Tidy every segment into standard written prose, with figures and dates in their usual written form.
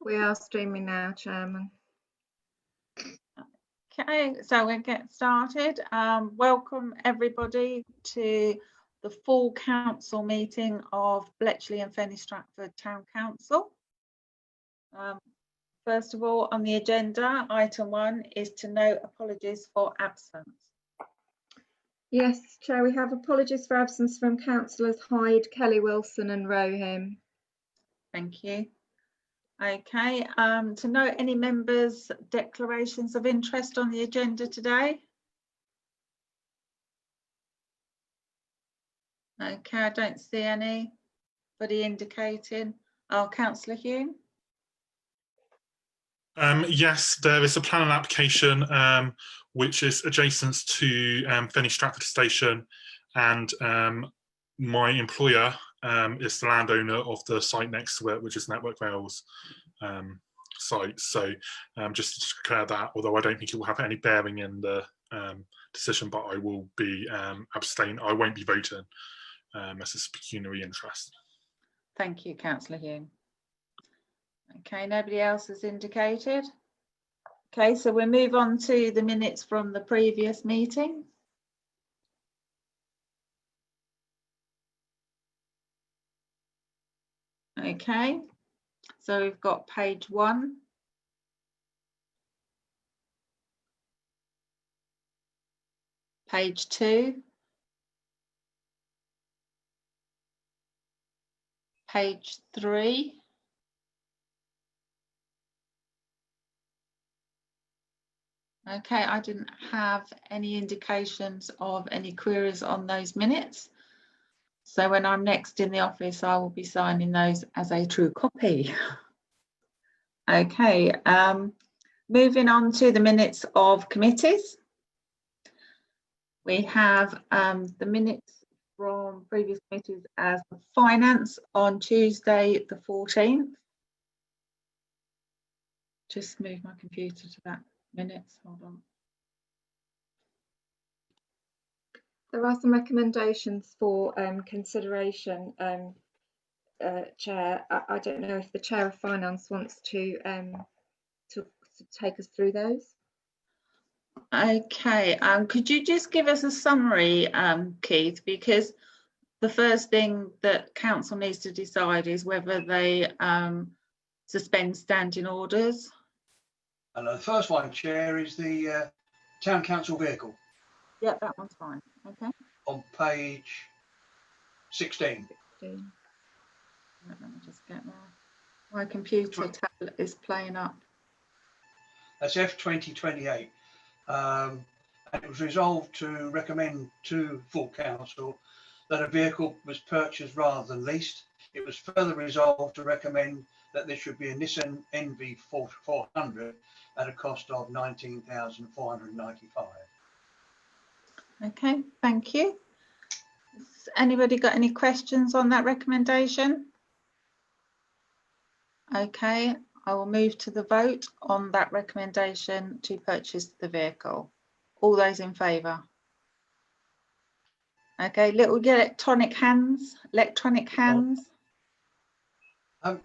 We are streaming now, Chairman. Okay, so we'll get started. Welcome everybody to the full council meeting of Bletchley and Fenny Stratford Town Council. First of all, on the agenda, item 1 is to note apologies for absence. Yes, Chair, we have apologies for absence from councillors Hyde, Kelly Wilson and Rohim. Thank you. Okay, to note any members' declarations of interest on the agenda today. Okay, I don't see anybody indicating. Oh, Councillor Hume. Yes, there is a planning application which is adjacent to Fenny Stratford Station, and my employer is the landowner of the site next to it, which is Network Rail's site. So just to declare that, although I don't think it will have any bearing in the decision, but I will be abstaining. I won't be voting as it's pecuniary interest. Thank you, Councillor Hume. Okay, nobody else has indicated. Okay, so we'll move on to the minutes from the previous meeting. Okay, so we've got page 1. Page 2. Page 3. Okay, I didn't have any indications of any queries on those minutes. So when I'm next in the office, I will be signing those as a true copy. Okay, moving on to the minutes of committees. We have the minutes from previous committees as finance on Tuesday the 14th. Just move my computer to that minutes, hold on. There are some recommendations for consideration, Chair. I don't know if the Chair of Finance wants to take us through those. Okay, could you just give us a summary, Keith, because the first thing that council needs to decide is whether they suspend standing orders. And the first one, Chair, is the town council vehicle. Yeah, that one's fine. Okay. On page 16. Let me just get there. My computer tablet is playing up. That's F2028. And it was resolved to recommend to full council that a vehicle was purchased rather than leased. It was further resolved to recommend that there should be a Nissan NV 400 at a cost of £19,495. Okay, thank you. Has anybody got any questions on that recommendation? Okay, I will move to the vote on that recommendation to purchase the vehicle. All those in favour? Okay, little electronic hands. I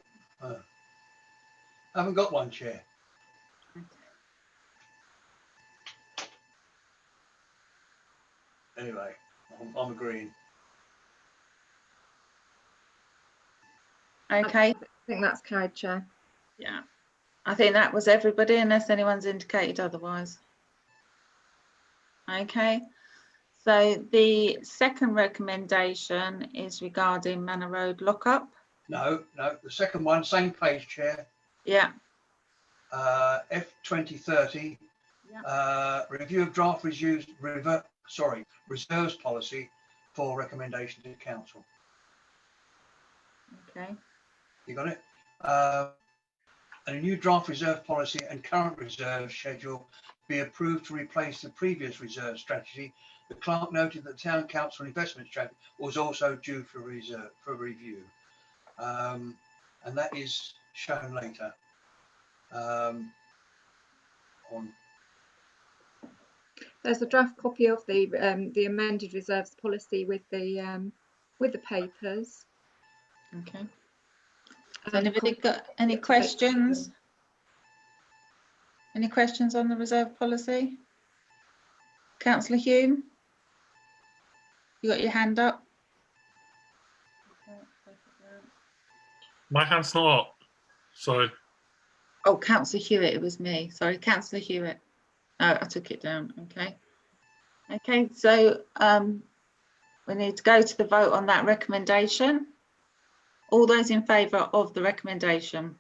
haven't got one, Chair. Okay. Anyway, I'm agreeing. Okay. I think that's carried, Chair. Yeah, I think that was everybody unless anyone's indicated otherwise. Okay, so the second recommendation is regarding Manor Road lockup. No, the second one, same page, Chair. Yeah. F2030. Yeah. Review of draft reserves policy for recommendation to council. Okay. You got it? And a new draft reserve policy and current reserve schedule be approved to replace the previous reserve strategy. The clerk noted that the town council investment strategy was also due for review, and that is shown later. There's a draft copy of the amended reserves policy with the papers. Okay. Has anybody got any questions? Any questions on the reserve policy? Councillor Hume? You got your hand up? My hand's not up. So Oh, Councillor Hewitt, it was me. Sorry, Councillor Hewitt. Oh, I took it down. Okay. Okay, so we need to go to the vote on that recommendation. All those in favour of the recommendation?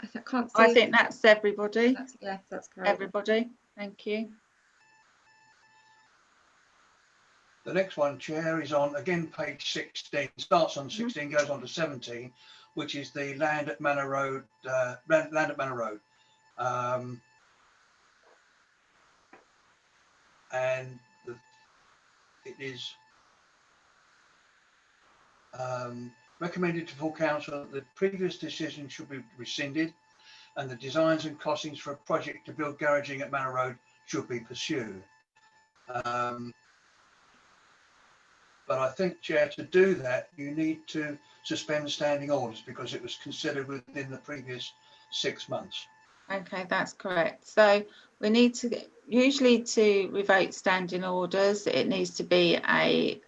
I can't see. I think that's everybody. Yes, that's correct. Everybody. Thank you. The next one, Chair, is on, again, page 16, starts on 16, goes on to 17, which is the land at Manor Road, and it is recommended to full council that the previous decision should be rescinded and the designs and costings for a project to build garaging at Manor Road should be pursued. But I think, Chair, to do that, you need to suspend standing orders because it was considered within the previous 6 months. Okay, that's correct. So we need to, usually to revoke standing orders, it needs to be a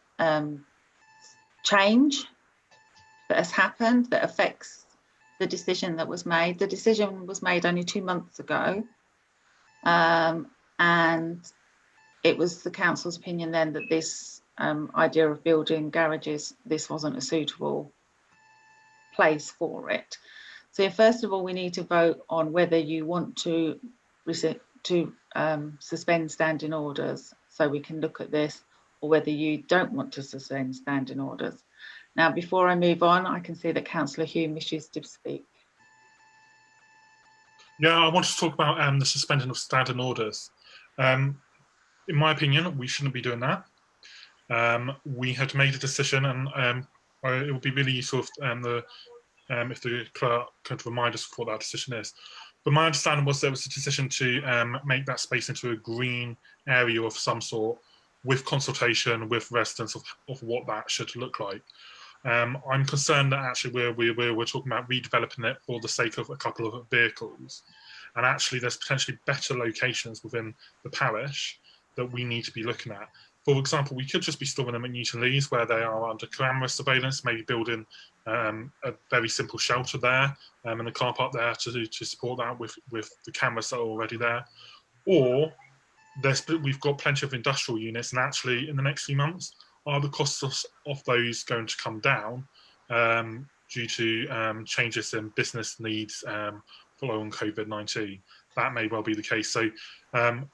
change that has happened that affects the decision that was made. The decision was made only 2 months ago. And it was the council's opinion then that this idea of building garages, this wasn't a suitable place for it. So first of all, we need to vote on whether you want to suspend standing orders so we can look at this, or whether you don't want to suspend standing orders. Now, before I move on, I can see that Councillor Hume wishes to speak. yeah, I want to talk about the suspension of standing orders. In my opinion, we shouldn't be doing that. We had made a decision, and it would be really useful if the clerk could remind us what that decision is. But my understanding was there was a decision to make that space into a green area of some sort, with consultation with residents of what that should look like. I'm concerned that actually we're talking about redeveloping it for the sake of a couple of vehicles, and actually there's potentially better locations within the parish that we need to be looking at. For example, we could just be storing them at Newton Lees where they are under camera surveillance, maybe building a very simple shelter there and a car park there to support that with the cameras that are already there. Or we've got plenty of industrial units, and actually in the next few months, are the costs of those going to come down due to changes in business needs following COVID-19? That may well be the case. So I'm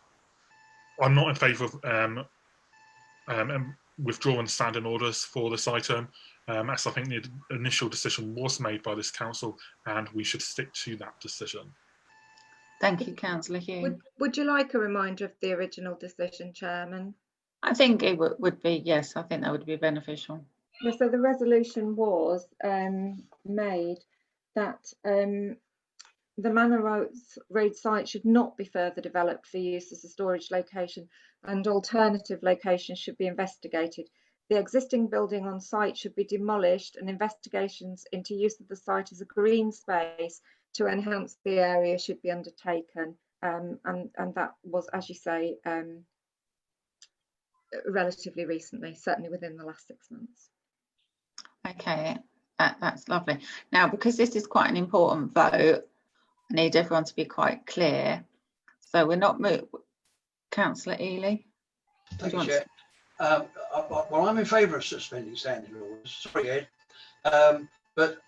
not in favour of withdrawing standing orders for this item, as I think the initial decision was made by this council, and we should stick to that decision. Thank you, Councillor Hume. Would you like a reminder of the original decision, Chairman? I think it would be, yes, I think that would be beneficial. Yeah, so the resolution was made that the Manor Road site should not be further developed for use as a storage location, and alternative locations should be investigated. The existing building on site should be demolished, and investigations into use of the site as a green space to enhance the area should be undertaken. And that was, as you say, relatively recently, certainly within the last 6 months. Okay, that's lovely. Now, because this is quite an important vote, I need everyone to be quite clear. So we're not Councillor Ely. Thank you, Chair. Well, I'm in favour of suspending standing orders. Sorry, Ed. But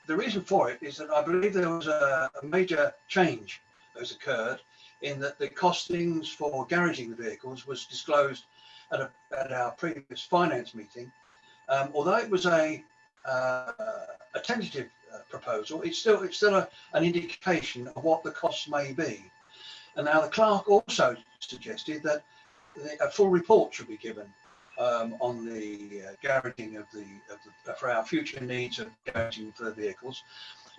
the reason for it is that I believe there was a major change that has occurred in that the costings for garaging the vehicles was disclosed at our previous finance meeting. Although it was a tentative proposal, it's still an indication of what the costs may be. And now the clerk also suggested that a full report should be given on the garaging for our future needs of garaging for the vehicles.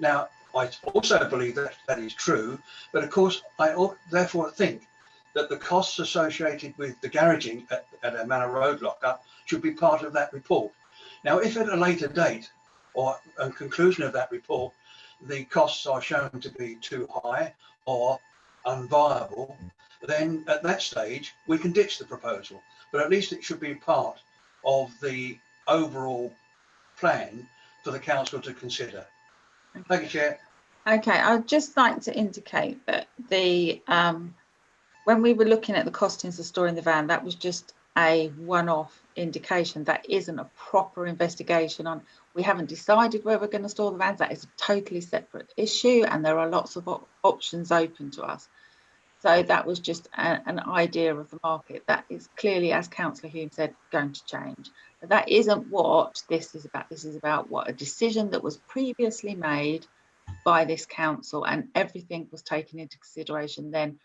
Now, I also believe that is true, but of course, I therefore think that the costs associated with the garaging at a Manor Road lockup should be part of that report. Now, if at a later date or a conclusion of that report, the costs are shown to be too high or unviable, then at that stage we can ditch the proposal. But at least it should be part of the overall plan for the council to consider. Thank you, Chair. Okay, I'd just like to indicate that the when we were looking at the costings of storing the van, that was just a one-off indication. That isn't a proper investigation on. We haven't decided where we're going to store the vans. That is a totally separate issue, and there are lots of options open to us. So that was just an idea of the market. That is clearly, as Councillor Hume said, going to change. But that isn't what this is about. This is about what a decision that was previously made by this council, and everything was taken into consideration then,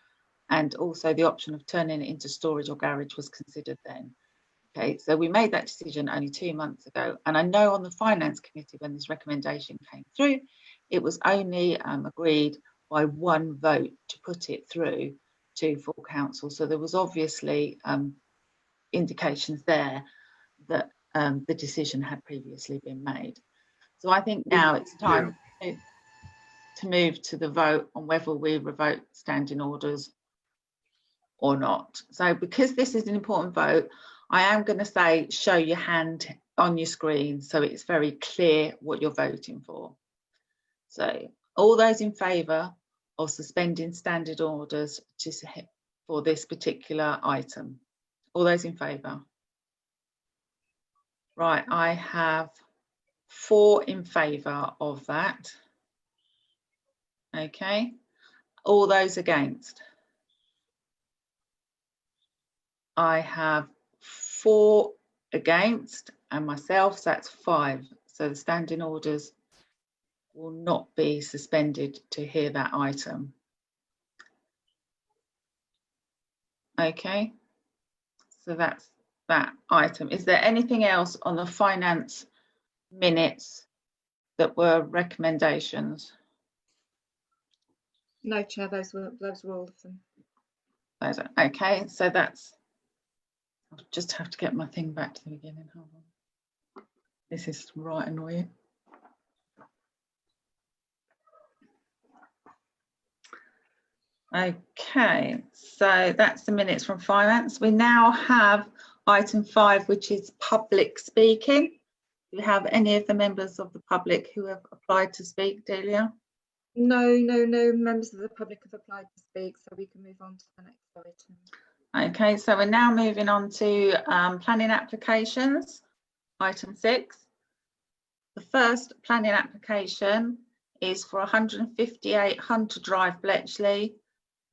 and also the option of turning it into storage or garage was considered then. Okay, so we made that decision only 2 months ago, and I know on the Finance Committee when this recommendation came through, it was only agreed by one vote to put it through to full council. So there was obviously indications there that the decision had previously been made. So I think now it's time to move to the vote on whether we revoke standing orders or not. So because this is an important vote, I am going to say show your hand on your screen so it's very clear what you're voting for. So all those in favour of suspending standing orders for this particular item, all those in favour? Right, I have 4 in favour of that. Okay, all those against? I have 4 against and myself, so that's 5. So the standing orders will not be suspended to hear that item. Okay, so that's that item. Is there anything else on the finance minutes that were recommendations? No, Chair, those were all of them. Okay, so that's, I'll just have to get my thing back to the beginning. Hold on. This is right annoying. Okay, so that's the minutes from finance. We now have item 5, which is public speaking. Do we have any of the members of the public who have applied to speak, Delia? No members of the public have applied to speak, so we can move on to the next item. Okay, so we're now moving on to planning applications, item 6. The first planning application is for 158 Hunter Drive, Bletchley,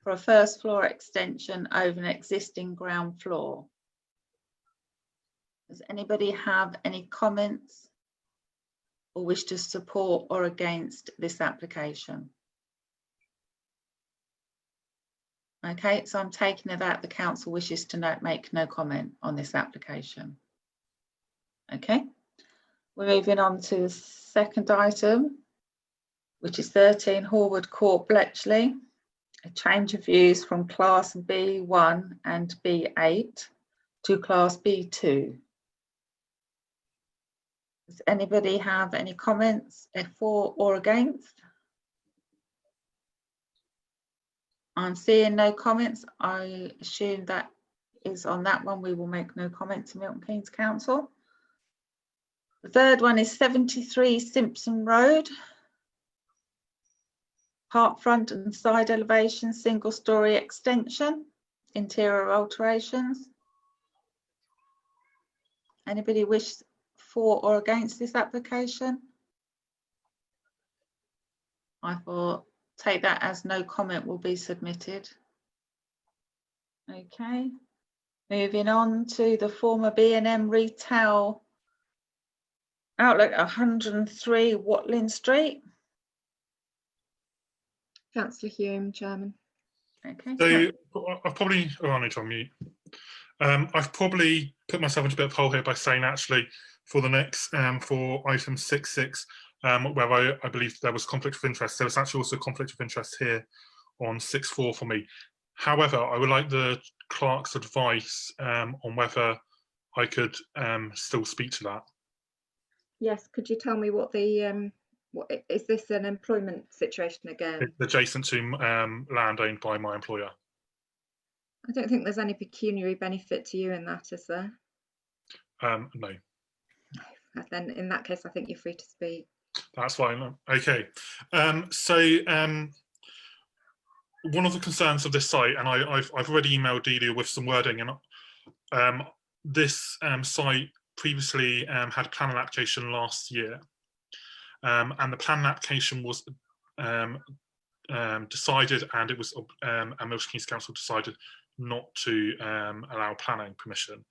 for a first floor extension over an existing ground floor. Does anybody have any comments or wish to support or against this application? Okay, so I'm taking it that the council wishes to make no comment on this application. Okay, we're moving on to the second item, which is 13 Horwood Court, Bletchley, a change of views from Class B1 and B8 to Class B2. Does anybody have any comments for or against? I'm seeing no comments. I assume that is on that one. We will make no comment to Milton Keynes Council. The third one is 73 Simpson Road. Part front and side elevation, single story extension, interior alterations. Anybody wish for or against this application? I will take that as no comment will be submitted. Okay, moving on to the former B&M retail outlet, 103 Watling Street. Councillor Hume, Chairman. Okay. So I've probably, I need to unmute. I've probably put myself into a bit of a hole here by saying actually for the next, for item 6.6, where I believe there was conflict of interest. There was actually also conflict of interest here on 6.4 for me. However, I would like the clerk's advice on whether I could still speak to that. Yes, could you tell me what the what is this an employment situation again? It's adjacent to land owned by my employer. I don't think there's any pecuniary benefit to you in that, is there? No, Then in that case, I think you're free to speak. that's fine. Okay. One of the concerns of this site, and I've already emailed Delia with some wording, and this site previously had a planning application last year, and the planning application was decided, and it was and Milton Keynes Council decided not to allow planning permission,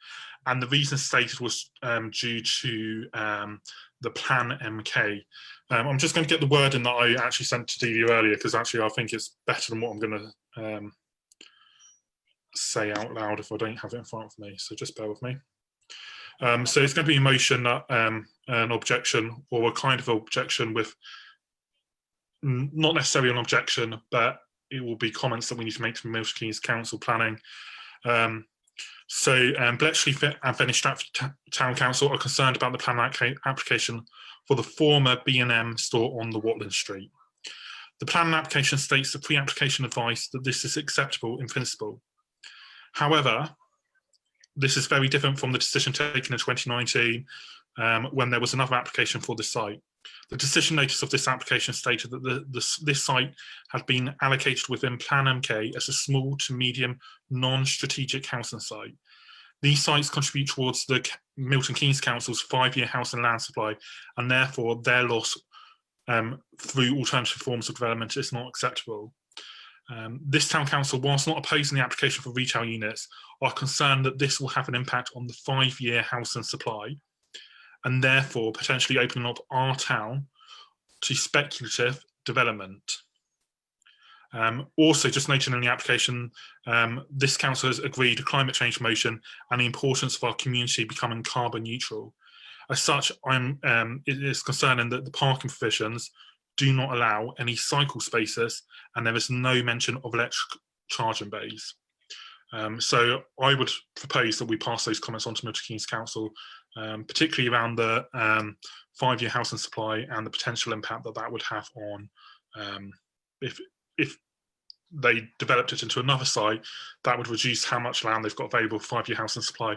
and the reason stated was due to the Plan MK. I'm just going to get the wording that I actually sent to Delia earlier, because actually I think it's better than what I'm going to say out loud if I don't have it in front of me, so just bear with me. So it's going to be a motion that an objection, or a kind of objection with, not necessarily an objection, but it will be comments that we need to make to Milton Keynes Council Planning. Bletchley and Fenny Stratford Town Council are concerned about the planning application for the former B&M store on the Watling Street. The planning application states the pre-application advice that this is acceptable in principle. However, this is very different from the decision taken in 2019 when there was another application for the site. The decision notice of this application stated that this site had been allocated within Plan MK as a small to medium non-strategic housing site. These sites contribute towards the Milton Keynes Council's 5-year house and land supply, and therefore their loss through alternative forms of development is not acceptable. This town council, whilst not opposing the application for retail units, are concerned that this will have an impact on the 5-year housing supply, and therefore potentially opening up our town to speculative development. Also, just noting in the application, this council has agreed a climate change motion and the importance of our community becoming carbon neutral. As such, it is concerning that the parking provisions do not allow any cycle spaces, and there is no mention of electric charging bays. So I would propose that we pass those comments on to Milton Keynes Council, particularly around the 5-year housing supply and the potential impact that that would have on, if they developed it into another site, that would reduce how much land they've got available for 5-year housing supply.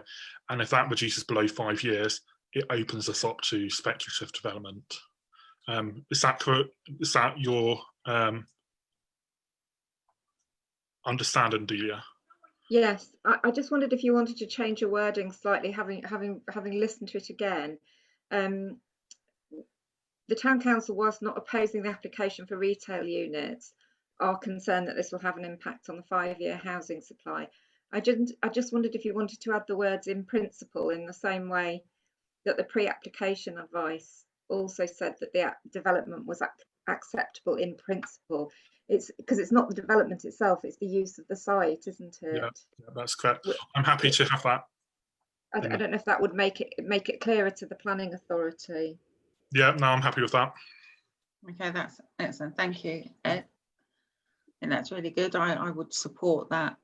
And if that reduces below 5 years, it opens us up to speculative development. Is that correct? Is that your understanding, Delia? Yes, I just wondered if you wanted to change your wording slightly, having listened to it again. The town council, whilst not opposing the application for retail units, are concerned that this will have an impact on the 5-year housing supply. I just wondered if you wanted to add the words "in principle" in the same way that the pre-application advice also said that the development was acceptable in principle. It's because it's not the development itself, it's the use of the site, isn't it? Yeah, that's correct. I'm happy to have that. I don't know if that would make it clearer to the planning authority. Yeah, no, I'm happy with that. Okay, that's excellent. Thank you, Ed. And that's really good. I would support that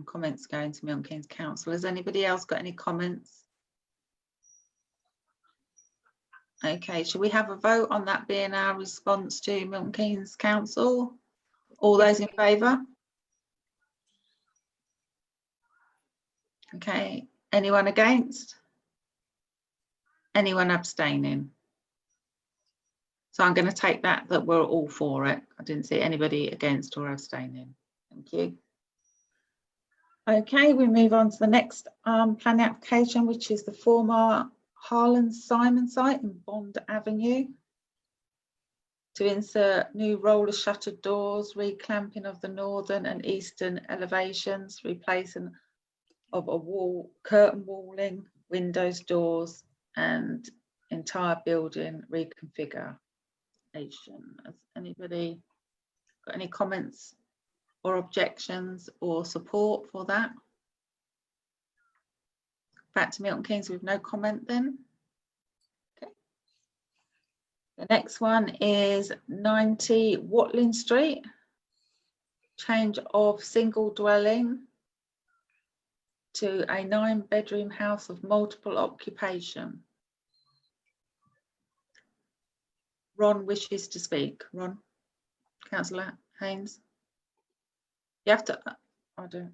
comments going to Milton Keynes Council. Has anybody else got any comments? Okay, should we have a vote on that being our response to Milton Keynes Council? All those in favour? Okay, anyone against? Anyone abstaining? So I'm going to take that we're all for it. I didn't see anybody against or abstaining. Thank you. Okay, we move on to the next planning application, which is the former Harlan Simon site in Bond Avenue, to insert new roller shuttered doors, reclamping of the northern and eastern elevations, replacing of a curtain walling, windows, doors, and entire building reconfiguration. Has anybody got any comments or objections or support for that? Back to Milton Keynes with no comment then. Okay. The next one is 90 Watling Street. change of single dwelling to a 9-bedroom house of multiple occupation. Ron wishes to speak. Ron, Councillor Haynes. You have to, I don't.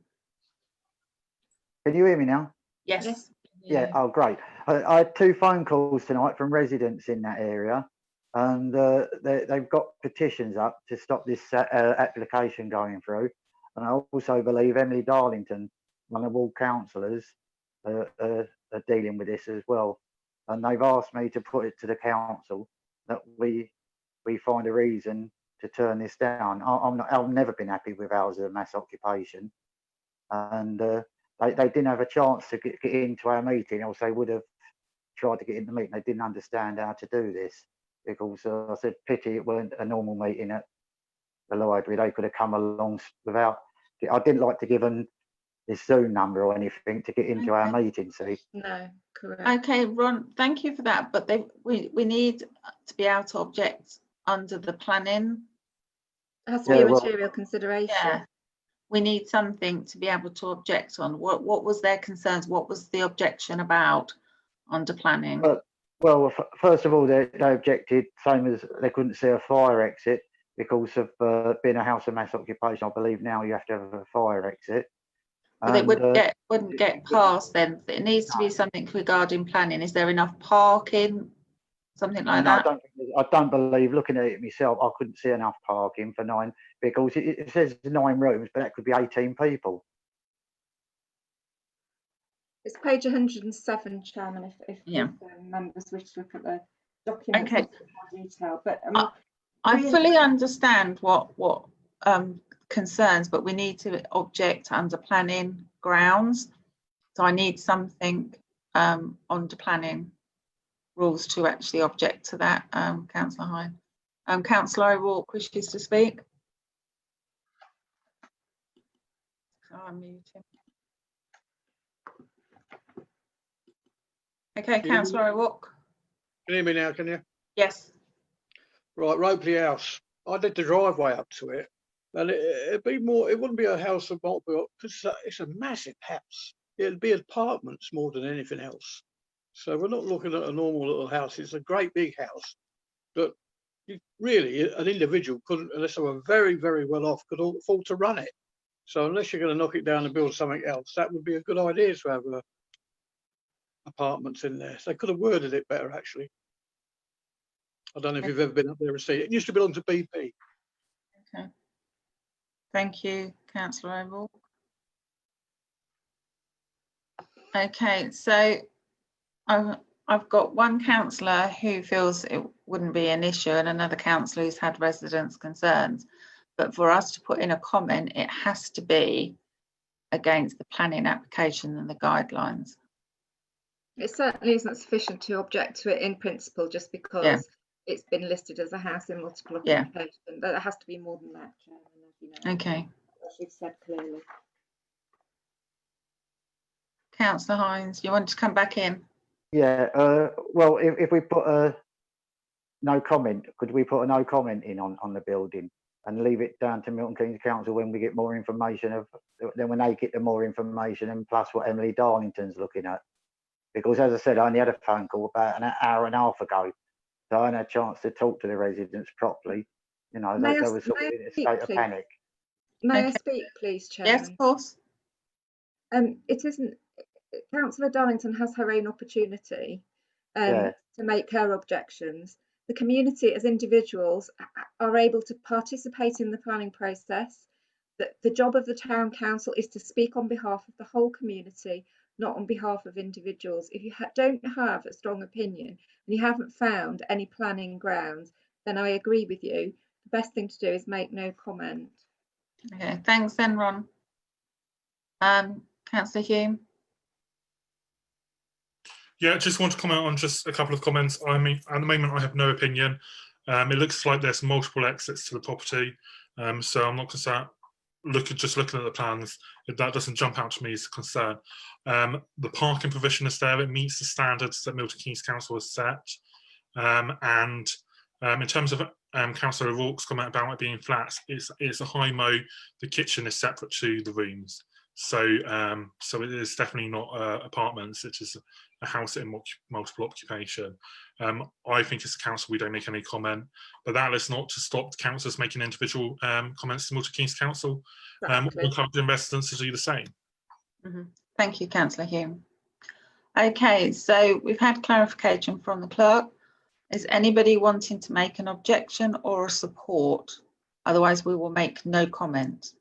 Can you hear me now? Yes. Yes. Yeah. Oh, great. I had 2 phone calls tonight from residents in that area, and they've got petitions up to stop this application going through. And I also believe Emily Darlington, one of all councillors, are dealing with this as well. And they've asked me to put it to the council that we find a reason to turn this down. I've never been happy with houses of mass occupation, and they didn't have a chance to get into our meeting, else they would have tried to get in the meeting. They didn't understand how to do this, because I said, pity it weren't a normal meeting at the library. They could have come along without. I didn't like to give them this Zoom number or anything to get into our meeting. See? No, correct. Okay, Ron, thank you for that. But we need to be able to object under the planning. It has to be Yeah, a well- material consideration. Yeah. We need something to be able to object on. What was their concerns? What was the objection about under planning? Well, first of all, they objected, same as they couldn't see a fire exit because of being a house of mass occupation. I believe now you have to have a fire exit. But it And, wouldn't get past then. It needs to be something regarding planning. Is there enough parking? Something like no, that? I don't believe, looking at it myself, I couldn't see enough parking for 9, because it says 9 rooms, but that could be 18 people. It's page 107, Chairman, if Yeah. members wish to look at the documents Okay. in more detail. But I really- fully understand what concerns, but we need to object under planning grounds. So I need something under planning rules to actually object to that, Councillor Hine. Councillor O'Rourke wishes to speak. I'll mute him. Okay, Councillor O'Rourke. Can you hear me now, can you? Yes. Right, Ropley House. I did the driveway up to it, and it'd be more, it wouldn't be a house of multiple, because it's a massive house. It'd be apartments more than anything else. So we're not looking at a normal little house. It's a great big house. But really, an individual couldn't, unless they were very, very well off, could afford to run it. So unless you're going to knock it down and build something else, that would be a good idea to have apartments in there. So they could have worded it better, actually. I don't know if you've ever been up there and seen it. It used to belong to BP. Okay. Thank you, Councillor O'Rourke. Okay, so I've got one councillor who feels it wouldn't be an issue and another councillor who's had residents' concerns. But for us to put in a comment, it has to be against the planning application and the guidelines. It certainly isn't sufficient to object to it in principle just because it's been listed as a house in multiple Yeah. occupation. There has to be more than that, Chairman, as you know, Okay, as you've said clearly. Councillor Hines, you want to come back in? Yeah. Well, if we put a no comment, could we put a no comment in on the building and leave it down to Milton Keynes Council when we get more information then when they get the more information, and plus what Emily Darlington's looking at? Because as I said, I only had a phone call about an hour and a half ago, so I hadn't had a chance to talk to the residents properly. You know, they were sort of in a state of panic. May I Okay. speak, please, Chairman? Yes, of course. It isn't. Councillor Darlington has her own opportunity to make her objections. The community, as individuals, are able to participate in the planning process. That the job of the town council is to speak on behalf of the whole community, not on behalf of individuals. If you don't have a strong opinion and you haven't found any planning grounds, then I agree with you. The best thing to do is make no comment. Okay, thanks then, Ron. Councillor Hume. Yeah, just want to comment on just a couple of comments. I mean, at the moment, I have no opinion. It looks like there's multiple exits to the property, so I'm not going to start just looking at the plans. That doesn't jump out to me as a concern. The parking provision is there; it meets the standards that Milton Keynes Council has set. In terms of Councillor O'Rourke's comment about it being flats, it's a high mow. The kitchen is separate to the rooms, so so it is definitely not apartments. It is a house in multiple occupation. I think as a council we don't make any comment, but that is not to stop the councillors making individual comments to Milton Keynes Council. We'll encourage the residents to do the same. Thank you, Councillor Hume. Okay, so we've had clarification from the clerk. Is anybody wanting to make an objection or a support? Otherwise, we will make no comment.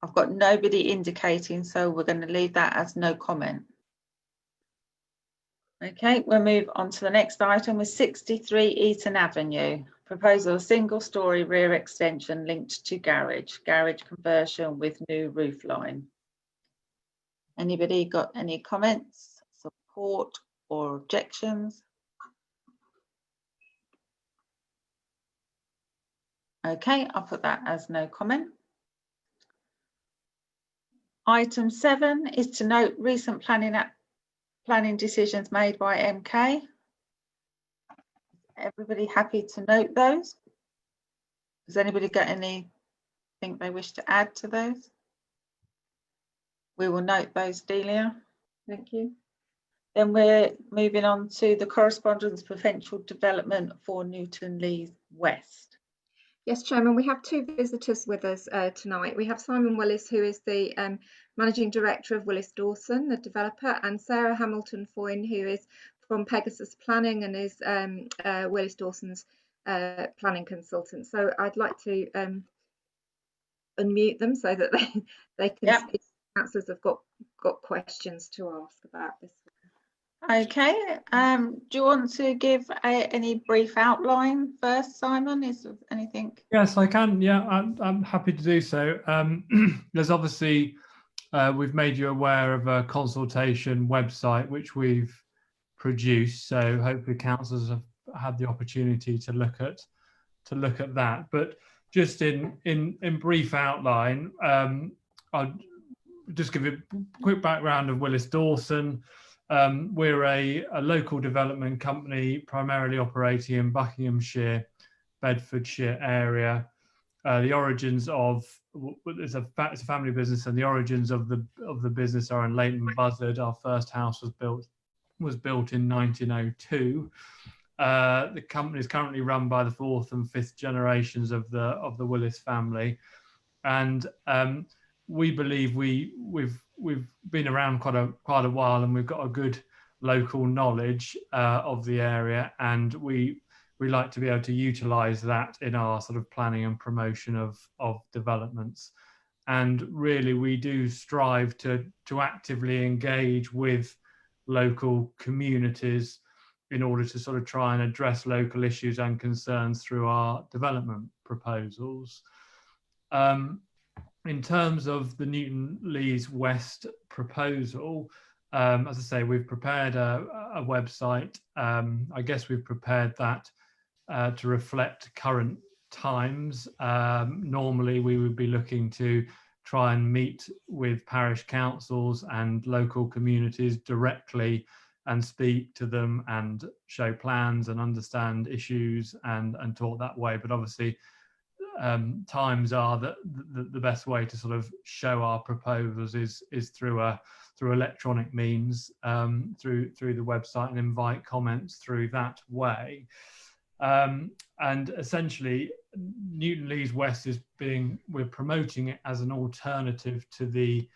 I've got nobody indicating, so we're going to leave that as no comment. Okay, we'll move on to the next item with 63 Eaton Avenue. Proposal, single storey rear extension linked to garage conversion with new roof line. Anybody got any comments, support or objections? Okay, I'll put that as no comment. Item 7 is to note recent planning decisions made by MK. Everybody happy to note those? Has anybody got anything they wish to add to those? We will note those, Delia. Thank you. Then we're moving on to the correspondence potential development for Newton Lees West. Yes, Chairman, we have two visitors with us tonight. We have Simon Willis, who is the Managing Director of Willis Dawson, the developer, and Sarah Hamilton Foyne, who is from Pegasus Planning and is Willis Dawson's planning consultant. So I'd like to unmute them so that they can speak. Councillors have got questions to ask about this. Okay, do you want to give any brief outline first, Simon? Is there anything? Yes, I can. Yeah, I'm happy to do so. There's obviously, we've made you aware of a consultation website which we've produced. So hopefully councillors have had the opportunity to look at that. But just in brief outline, I'll just give you a quick background of Willis Dawson. We're a local development company primarily operating in Buckinghamshire, Bedfordshire area. The origins of it's a family business, and the origins of the business are in Leighton Buzzard. Our first house was built in 1902. The company is currently run by the fourth and fifth generations of the Willis family, and we believe we've been around quite a while, and we've got a good local knowledge of the area, and we like to be able to utilise that in our sort of planning and promotion of developments. And really, we do strive to actively engage with local communities in order to sort of try and address local issues and concerns through our development proposals. In terms of the Newton Lees West proposal, as I say, we've prepared a website. I guess we've prepared that to reflect current times. Normally, we would be looking to try and meet with parish councils and local communities directly and speak to them and show plans and understand issues and talk that way. But obviously, times are that the best way to sort of show our proposals is through electronic means, through the website, and invite comments through that way. And essentially, Newton Lees West we're promoting it as an alternative to the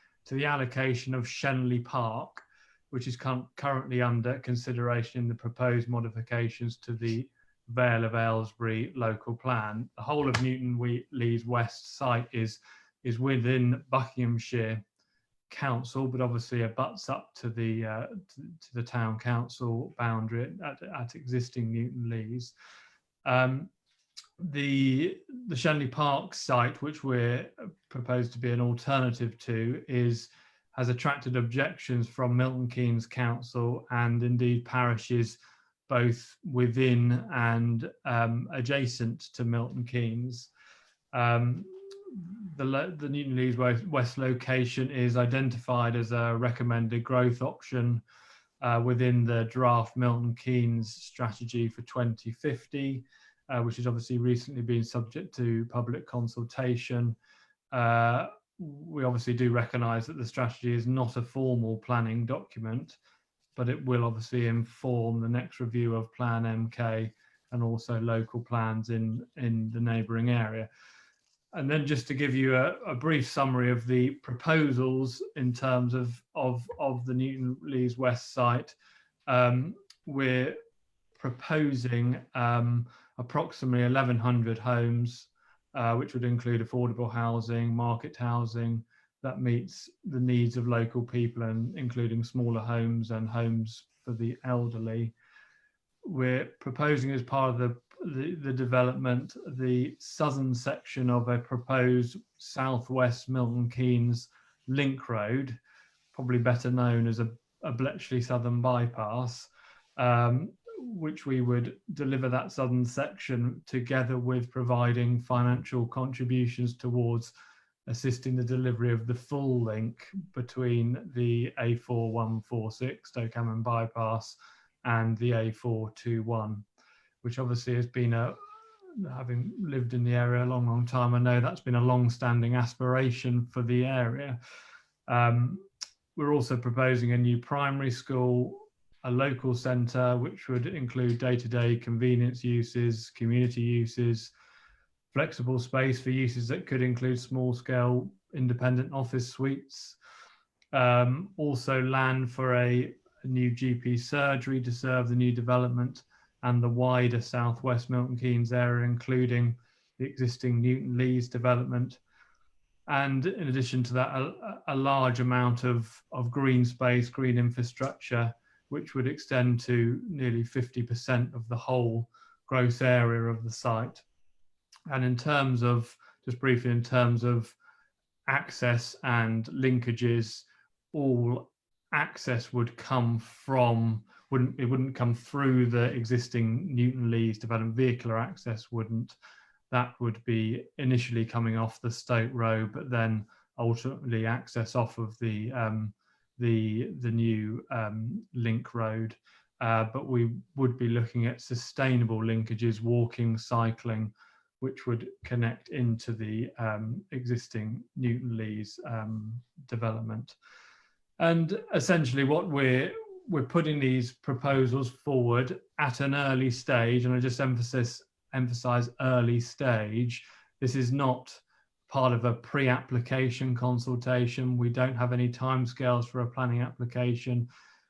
allocation of Shenley Park, which is currently under consideration in the proposed modifications to the Vale of Aylesbury local plan. The whole of Newton Lees West site is within Buckinghamshire Council, but obviously abuts up to the town council boundary at existing Newton Lees. The Shenley Park site, which we're proposed to be an alternative to, has attracted objections from Milton Keynes Council and indeed parishes both within and adjacent to Milton Keynes. The Newton Lees West location is identified as a recommended growth option within the draft Milton Keynes strategy for 2050, which has obviously recently been subject to public consultation. We obviously do recognise that the strategy is not a formal planning document, but it will obviously inform the next review of Plan MK and also local plans in the neighbouring area. And then just to give you a brief summary of the proposals in terms of the Newton Lees West site, we're proposing approximately 1,100 homes, which would include affordable housing, market housing that meets the needs of local people, and including smaller homes and homes for the elderly. We're proposing, as part of the development, the southern section of a proposed southwest Milton Keynes link road, probably better known as a Bletchley Southern Bypass, which we would deliver that southern section together with providing financial contributions towards assisting the delivery of the full link between the A4146 Stoke Hammond Bypass and the A421, which obviously has been having lived in the area a long time, I know that's been a long-standing aspiration for the area. We're also proposing a new primary school, a local centre, which would include day-to-day convenience uses, community uses, flexible space for uses that could include small-scale independent office suites. Also land for a new GP surgery to serve the new development and the wider southwest Milton Keynes area, including the existing Newton Lees development. And in addition to that, a large amount of green space, green infrastructure, which would extend to nearly 50% of the whole gross area of the site. And in terms of, just briefly, in terms of access and linkages, all access would come from, it wouldn't come through the existing Newton Lees development. Vehicular access wouldn't. That would be initially coming off the Stoke Road, but then ultimately access off of the new link road. But we would be looking at sustainable linkages, walking, cycling, which would connect into the existing Newton Lees development. And essentially what we're putting these proposals forward at an early stage, and I just emphasize early stage. This is not part of a pre-application consultation. We don't have any timescales for a planning application.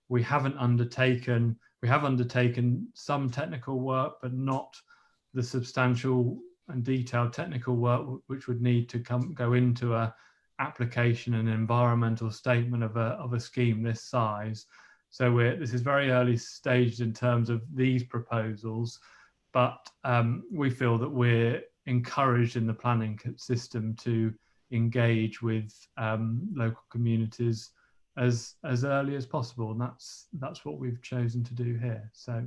We have undertaken some technical work, but not the substantial and detailed technical work which would need to go into a application and environmental statement of a scheme this size. So this is very early stage in terms of these proposals, but we feel that we're encouraged in the planning system to engage with local communities as early as possible, and that's what we've chosen to do here. So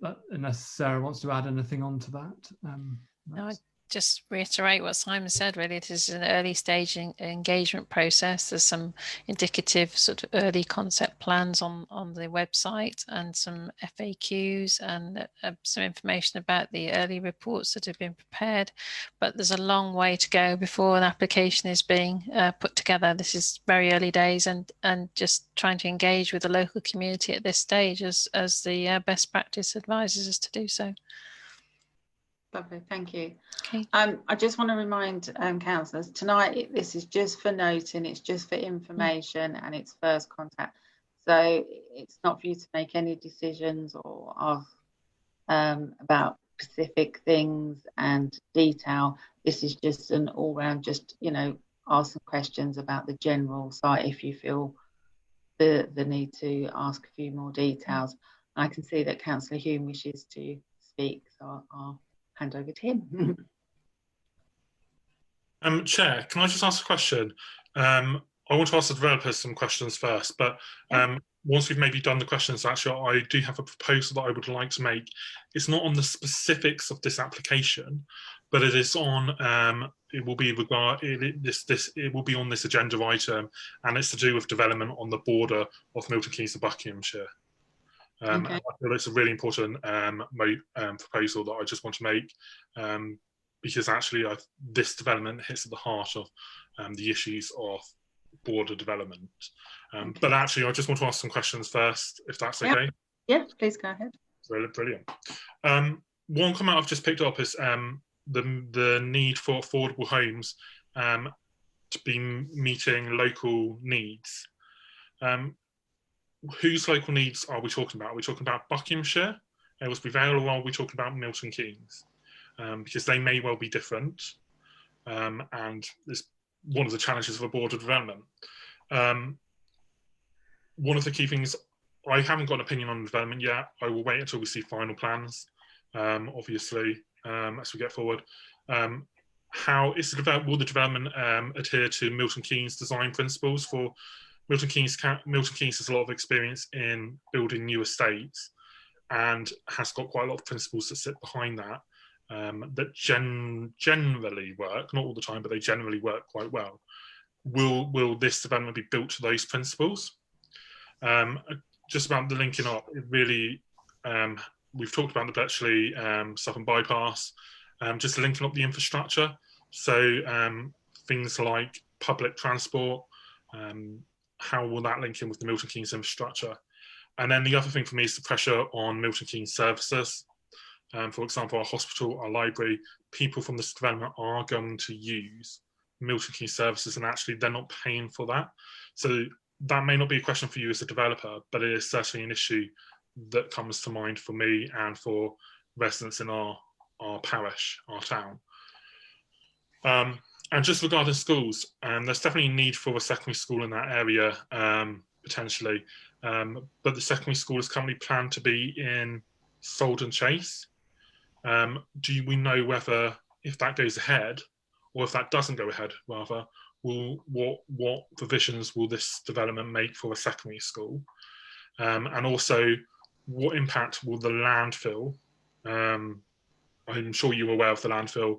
that unless Sarah wants to add anything on to that. No, just reiterate what Simon said, really. It is an early stage engagement process. There's some indicative sort of early concept plans on the website, and some FAQs, and some information about the early reports that have been prepared. But there's a long way to go before an application is being put together. This is very early days, and just trying to engage with the local community at this stage as the best practice advises us to do so. Lovely, thank you. Okay. I just want to remind councillors, tonight this is just for noting, it's just for information, and it's first contact. So it's not for you to make any decisions or ask about specific things and detail. This is just an all-round, just, you know, ask some questions about the general site if you feel the need to ask a few more details. I can see that Councillor Hume wishes to speak, so I'll hand over to him. Chair, can I just ask a question? I want to ask the developers some questions first, but once we've maybe done the questions, actually, I do have a proposal that I would like to make. It's not on the specifics of this application, but it is on. It will be it will be on this agenda item, and it's to do with development on the border of Milton Keynes and Buckinghamshire. Okay. I feel it's a really important proposal that I just want to make, because actually this development hits at the heart of the issues of border development. But actually, I just want to ask some questions first, if that's Yep. okay. Yes, please go ahead. Brilliant. One comment I've just picked up is the need for affordable homes to be meeting local needs. Whose local needs are we talking about? Are we talking about Buckinghamshire, Aylesbury Vale, or are we talking about Milton Keynes? Because they may well be different, and it's one of the challenges of a border development. One of the key things, I haven't got an opinion on the development yet. I will wait until we see final plans, obviously, as we get forward. How is will the development adhere to Milton Keynes design principles? For Milton Keynes has a lot of experience in building new estates and has got quite a lot of principles that sit behind that, that generally work, not all the time, but they generally work quite well. Will this development be built to those principles? Just about the linking up, it really, we've talked about the Bletchley Southern Bypass, just linking up the infrastructure. So things like public transport, how will that link in with the Milton Keynes infrastructure? And then the other thing for me is the pressure on Milton Keynes services. For example, our hospital, our library, people from this development are going to use Milton Keynes services, and actually they're not paying for that. So that may not be a question for you as a developer, but it is certainly an issue that comes to mind for me and for residents in our parish, our town. And just regarding schools, there's definitely a need for a secondary school in that area, potentially. But the secondary school is currently planned to be in Salden Chase. Do we know whether, if that goes ahead, or if that doesn't go ahead, rather, what provisions will this development make for a secondary school? And also, what impact will the landfill, I'm sure you're aware of the landfill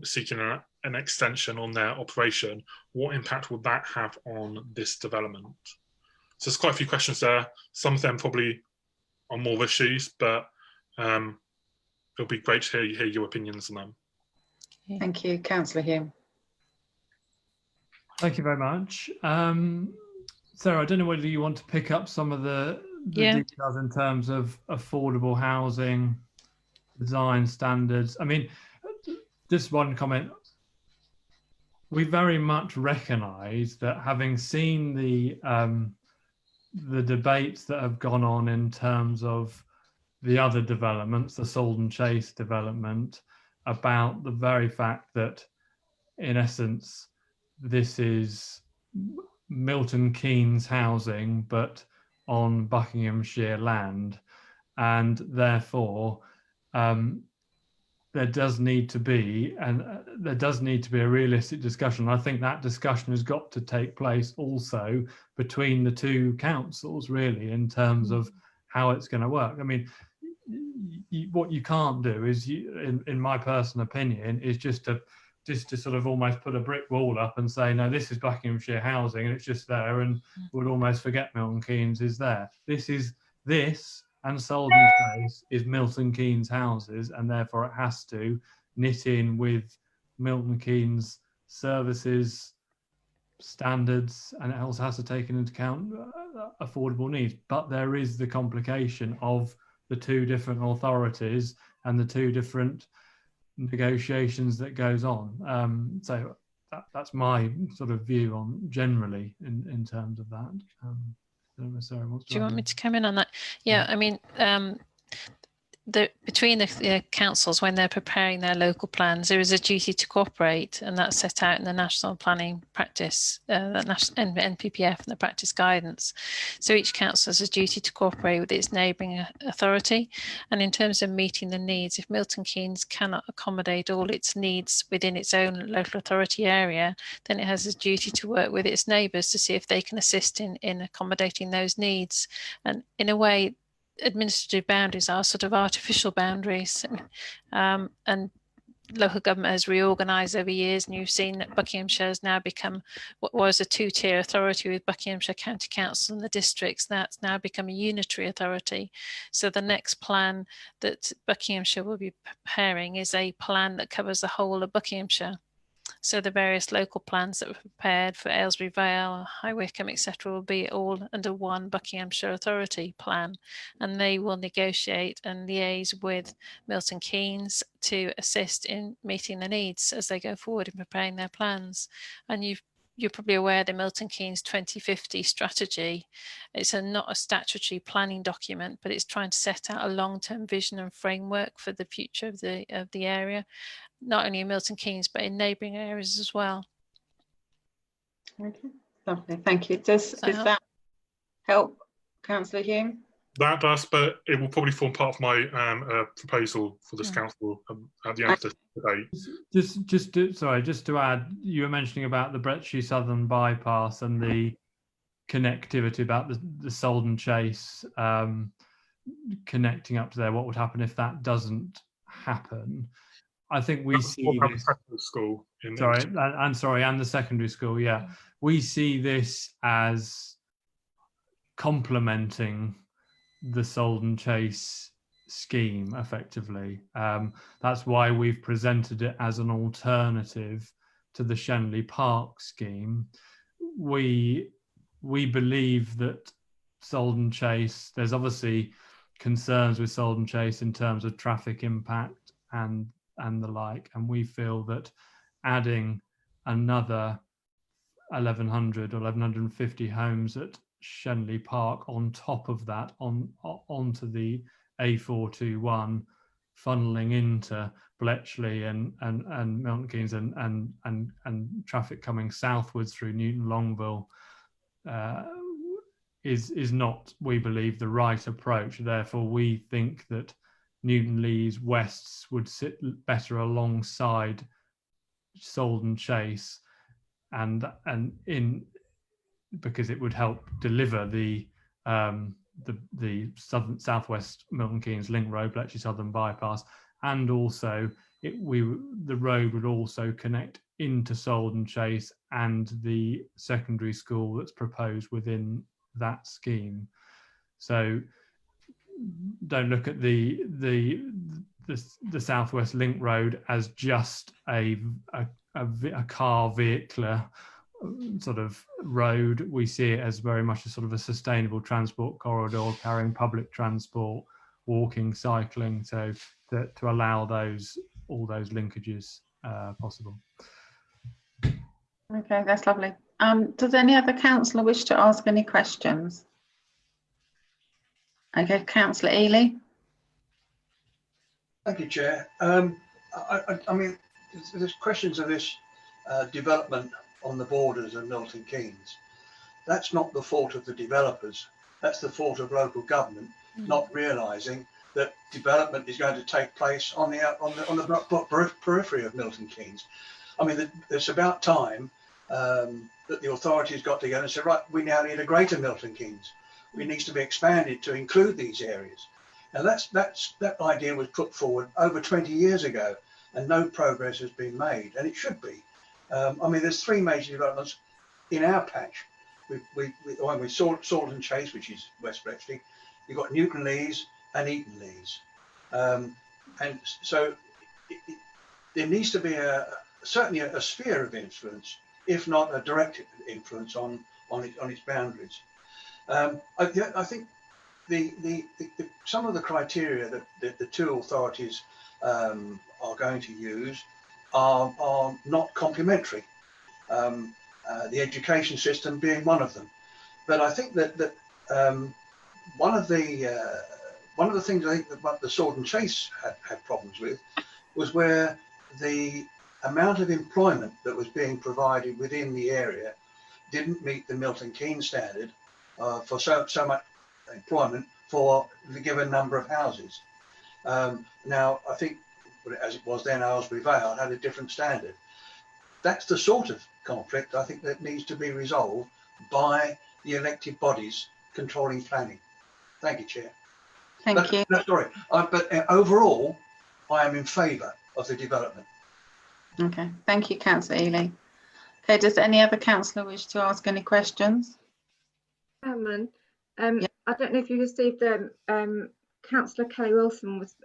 seeking an extension on their operation, what impact will that have on this development? So there's quite a few questions there. Some of them probably are more issues, but it'll be great to hear your opinions on them. Thank you, Councillor Hume. Thank you very much. Sarah, I don't know whether you want to pick up some of the details in terms of affordable housing, design standards. I mean, just one comment. We very much recognise that, having seen the debates that have gone on in terms of the other developments, the Salden Chase development, about the very fact that, in essence, this is Milton Keynes housing, but on Buckinghamshire land, and therefore there does need to be a realistic discussion. I think that discussion has got to take place also between the two councils, really, in terms of how it's going to work. I mean, what you can't do is, in my personal opinion, is just to sort of almost put a brick wall up and say, no, this is Buckinghamshire housing, and it's just there, and we'll almost forget Milton Keynes is there. This and Salden Chase is Milton Keynes houses, and therefore it has to knit in with Milton Keynes services, standards, and it also has to take into account affordable needs. But there is the complication of the two different authorities and the two different negotiations that goes on. So that's my sort of view on generally in terms of that. Sorry, do you want me to come in on that? Yeah, I mean, between the councils, when they're preparing their local plans, there is a duty to cooperate, and that's set out in the National Planning Practice, the NPPF and the practice guidance. So each council has a duty to cooperate with its neighbouring authority. And in terms of meeting the needs, if Milton Keynes cannot accommodate all its needs within its own local authority area, then it has a duty to work with its neighbours to see if they can assist in accommodating those needs. And in a way, administrative boundaries are sort of artificial boundaries, and local government has reorganised over years, and you've seen that Buckinghamshire has now become what was a two-tier authority with Buckinghamshire County Council and the districts. That's now become a unitary authority. So the next plan that Buckinghamshire will be preparing is a plan that covers the whole of Buckinghamshire. So the various local plans that were prepared for Aylesbury Vale, High Wycombe, etc., will be all under one Buckinghamshire Authority plan, and they will negotiate and liaise with Milton Keynes to assist in meeting the needs as they go forward in preparing their plans. And you're probably aware the Milton Keynes 2050 strategy. It's not a statutory planning document, but it's trying to set out a long-term vision and framework for the future of the area, not only in Milton Keynes, but in neighbouring areas as well. Okay, lovely, thank you. Does that help, Councillor Hume? That does, but it will probably form part of my proposal for this council at the end of the debate. Just to add, you were mentioning about the Bletchley Southern bypass and the connectivity about the Salden Chase connecting up to there. What would happen if that doesn't happen? I think we see this. School. And the secondary school. Yeah, we see this as complementing the Salden Chase scheme effectively. That's why we've presented it as an alternative to the Shenley Park scheme. We believe that Salden Chase, there's obviously concerns with Salden Chase in terms of traffic impact and the like, and we feel that adding another 1,100 or 1,150 homes at Shenley Park on top of that, onto the A421, funneling into Bletchley and Milton Keynes and traffic coming southwards through Newton Longville is not, we believe, the right approach. Therefore, we think that Newton Lees Wests would sit better alongside Salden Chase, because it would help deliver the southwest Milton Keynes link road, Bletchley Southern bypass, and also the road would also connect into Salden Chase and the secondary school that's proposed within that scheme. So don't look at the southwest link road as just a car vehicular sort of road. We see it as very much a sort of a sustainable transport corridor carrying public transport, walking, cycling, so to allow all those linkages possible. Okay, that's lovely. Does any other councillor wish to ask any questions? Okay, Councillor Ely. Thank you, Chair. I mean, there's questions of this development on the borders of Milton Keynes. That's not the fault of the developers. That's the fault of local government not realising that development is going to take place on the periphery of Milton Keynes. I mean, it's about time that the authorities got together and said, right, we now need a greater Milton Keynes. It needs to be expanded to include these areas. Now that idea was put forward over 20 years ago, and no progress has been made, and it should be. I mean, there's three major developments in our patch. We Salden Chase, which is West Bletchley. You've got Newton Lees and Eton Lees, and so there needs to be certainly a sphere of influence, if not a direct influence on its boundaries. I think some of the criteria that the two authorities are going to use are not complementary. The education system being one of them, but I think that one of the things I think that the Salden Chase had problems with was where the amount of employment that was being provided within the area didn't meet the Milton Keynes standard for so much employment for the given number of houses. Now, I think, as it was then, Aylesbury Vale had a different standard. That's the sort of conflict I think that needs to be resolved by the elected bodies controlling planning. Thank you, Chair. Thank you. No, sorry, but overall, I am in favour of the development. Okay, thank you, Councillor Ely. Okay, does any other councillor wish to ask any questions? Chairman, Yeah. I don't know if you received Councillor Kelly Wilson was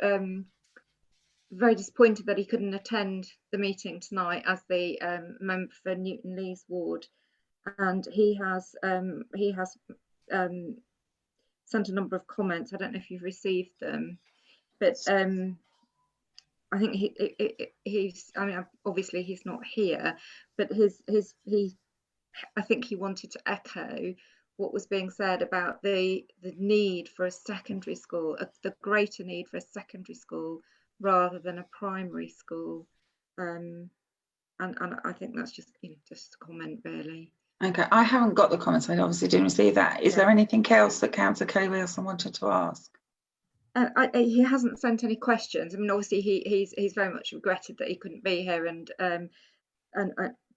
very disappointed that he couldn't attend the meeting tonight as the member for Newton Lees ward, and he has sent a number of comments. I don't know if you've received them, but I think he's. I mean, obviously he's not here, but I think he wanted to echo what was being said about the need for a secondary school, the greater need for a secondary school rather than a primary school, and I think that's just just a comment really. Okay, I haven't got the comments. I obviously didn't receive that. Is Yeah. there anything else that Councillor Kelly Wilson wanted to ask? He hasn't sent any questions. I mean, obviously he's very much regretted that he couldn't be here,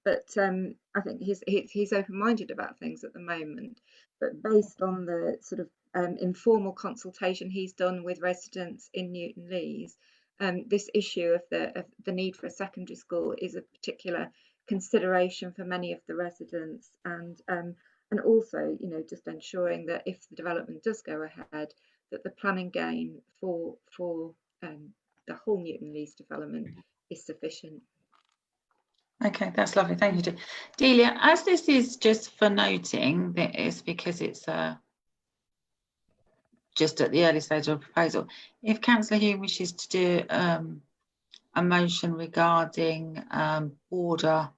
but I think he's open-minded about things at the moment. But based on the sort of informal consultation he's done with residents in Newton Lees, this issue of the need for a secondary school is a particular consideration for many of the residents, and also just ensuring that if the development does go ahead, that the planning gain for the whole Newton Lees development is sufficient. Okay, that's lovely. Thank you, Delia. As this is just for noting, that is because it's just at the early stage of proposal. If Councillor Hume wishes to do a motion regarding border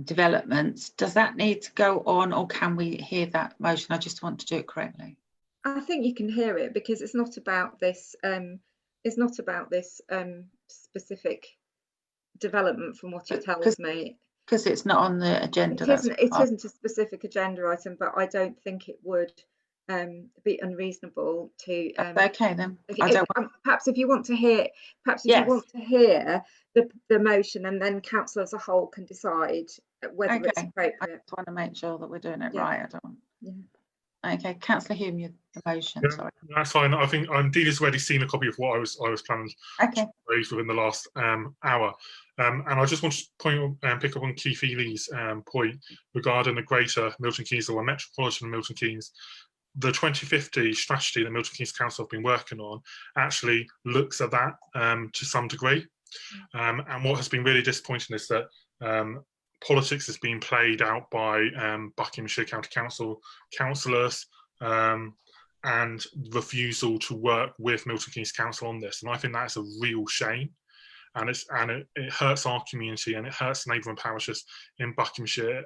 developments, does that need to go on, or can we hear that motion? I just want to do it correctly. I think you can hear it because it's not about this. It's not about this specific development, from what he tells me. Because it's not on the agenda. It isn't a specific agenda item, but I don't think it would be unreasonable to. Okay, then. Perhaps if you want to hear, you want to hear the motion, and then council as a whole can decide whether it's appropriate. I just want to make sure that we're doing it Yeah. right. I don't. Yeah. Okay, Councillor Hume, the motion. Yeah, Sorry. that's fine. I think Delia's already seen a copy of what I was planning Okay. to raise within the last hour. And I just want to pick up on Keith Ely's point regarding the greater Milton Keynes or Metropolitan Milton Keynes. The 2050 strategy that Milton Keynes Council have been working on actually looks at that to some degree. And what has been really disappointing is that politics is being played out by Buckinghamshire County Council councillors and refusal to work with Milton Keynes Council on this. And I think that's a real shame. And it hurts our community, and it hurts neighbouring parishes in Buckinghamshire.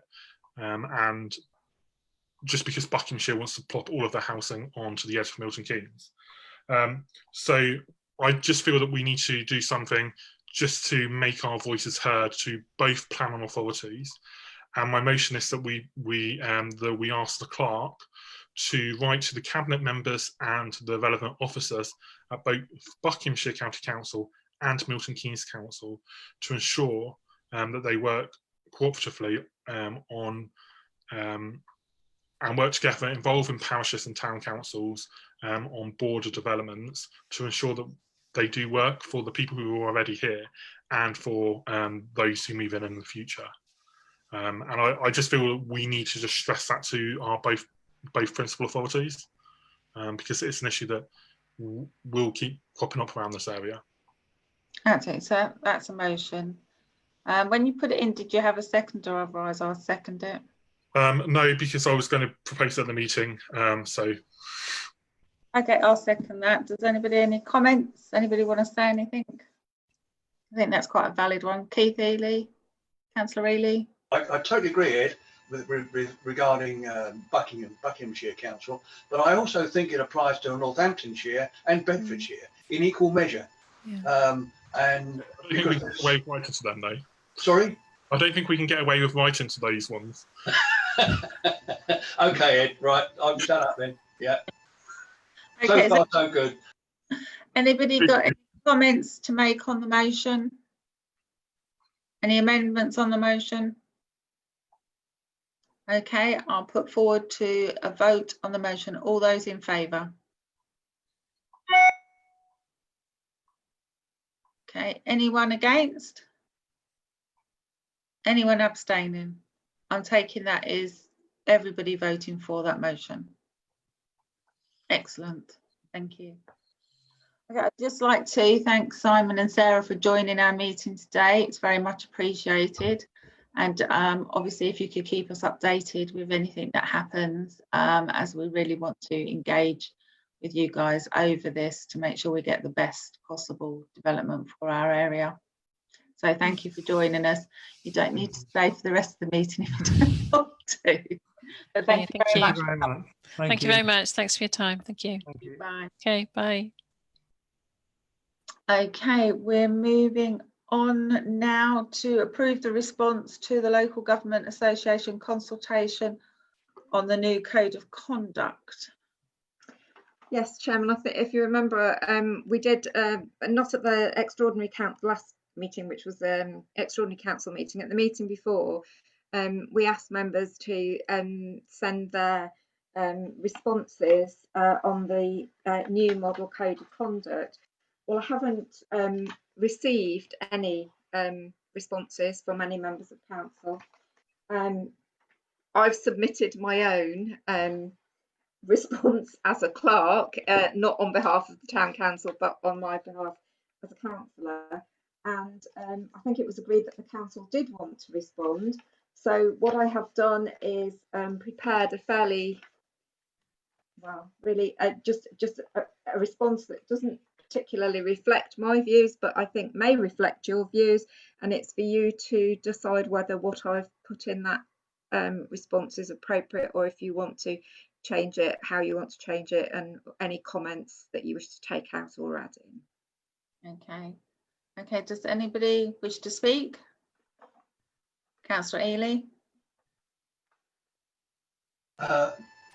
And just because Buckinghamshire wants to plop all of their housing onto the edge of Milton Keynes. So I just feel that we need to do something just to make our voices heard to both planning authorities. And my motion is that we ask the clerk to write to the cabinet members and the relevant officers at both Buckinghamshire County Council and Milton Keynes Council to ensure that they work cooperatively on and work together, involving parishes and town councils on border developments to ensure that they do work for the people who are already here and for those who move in the future. And I just feel we need to just stress that to our both principal authorities because it's an issue that will keep cropping up around this area. Okay, so that's a motion. When you put it in, did you have a second, or otherwise I'll second it? No, because I was going to propose at the meeting, so. Okay, I'll second that. Does anybody any comments? Anybody want to say anything? I think that's quite a valid one. Keith Ely, Councillor Ely. I totally agree, Ed, regarding Buckinghamshire Council, but I also think it applies to Northamptonshire and Bedfordshire in equal measure. Yeah. And I don't think we can get away with writing to them, though. Sorry? I don't think we can get away with writing to those ones. Okay, Ed, right, I'm shut up then. Yeah. Okay, So far, so good. Anybody got any comments to make on the motion? Any amendments on the motion? Okay, I'll put forward to a vote on the motion. All those in favour? Okay, anyone against? Anyone abstaining? I'm taking that is everybody voting for that motion. Excellent, thank you. Okay, I'd just like to thank Simon and Sarah for joining our meeting today. It's very much appreciated. And obviously, if you could keep us updated with anything that happens, as we really want to engage with you guys over this to make sure we get the best possible development for our area. So thank you for joining us. You don't need to stay for the rest of the meeting if you don't want to. But thank you very much. Thank you very much. Thanks for your time. Thank you. Thank you. Bye. Okay, bye. Okay, we're moving on now to approve the response to the Local Government Association consultation on the new Code of Conduct. Yes, Chairman, I think if you remember, we did, not at the extraordinary council last meeting, which was extraordinary council meeting, at the meeting before, we asked members to send their responses on the new model Code of Conduct. Well, I haven't received any responses from any members of council. I've submitted my own response as a clerk, not on behalf of the town council, but on my behalf as a councillor. And I think it was agreed that the council did want to respond. So what I have done is prepared a fairly, well, really just a response that doesn't particularly reflect my views, but I think may reflect your views, and it's for you to decide whether what I've put in that response is appropriate, or if you want to change it, how you want to change it, and any comments that you wish to take out or add in. Okay, does anybody wish to speak? Councillor Ely.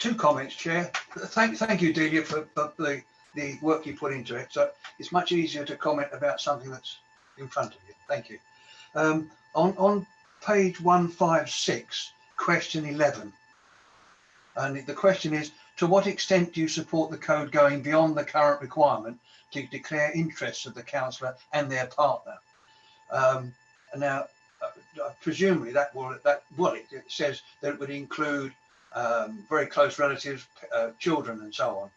Two comments, Chair. Thank you, Delia, for the work you put into it. So it's much easier to comment about something that's in front of you. Thank you. On page 156, question 11, and the question is, to what extent do you support the code going beyond the current requirement to declare interests of the councillor and their partner? Now, presumably it says that it would include very close relatives, children, and so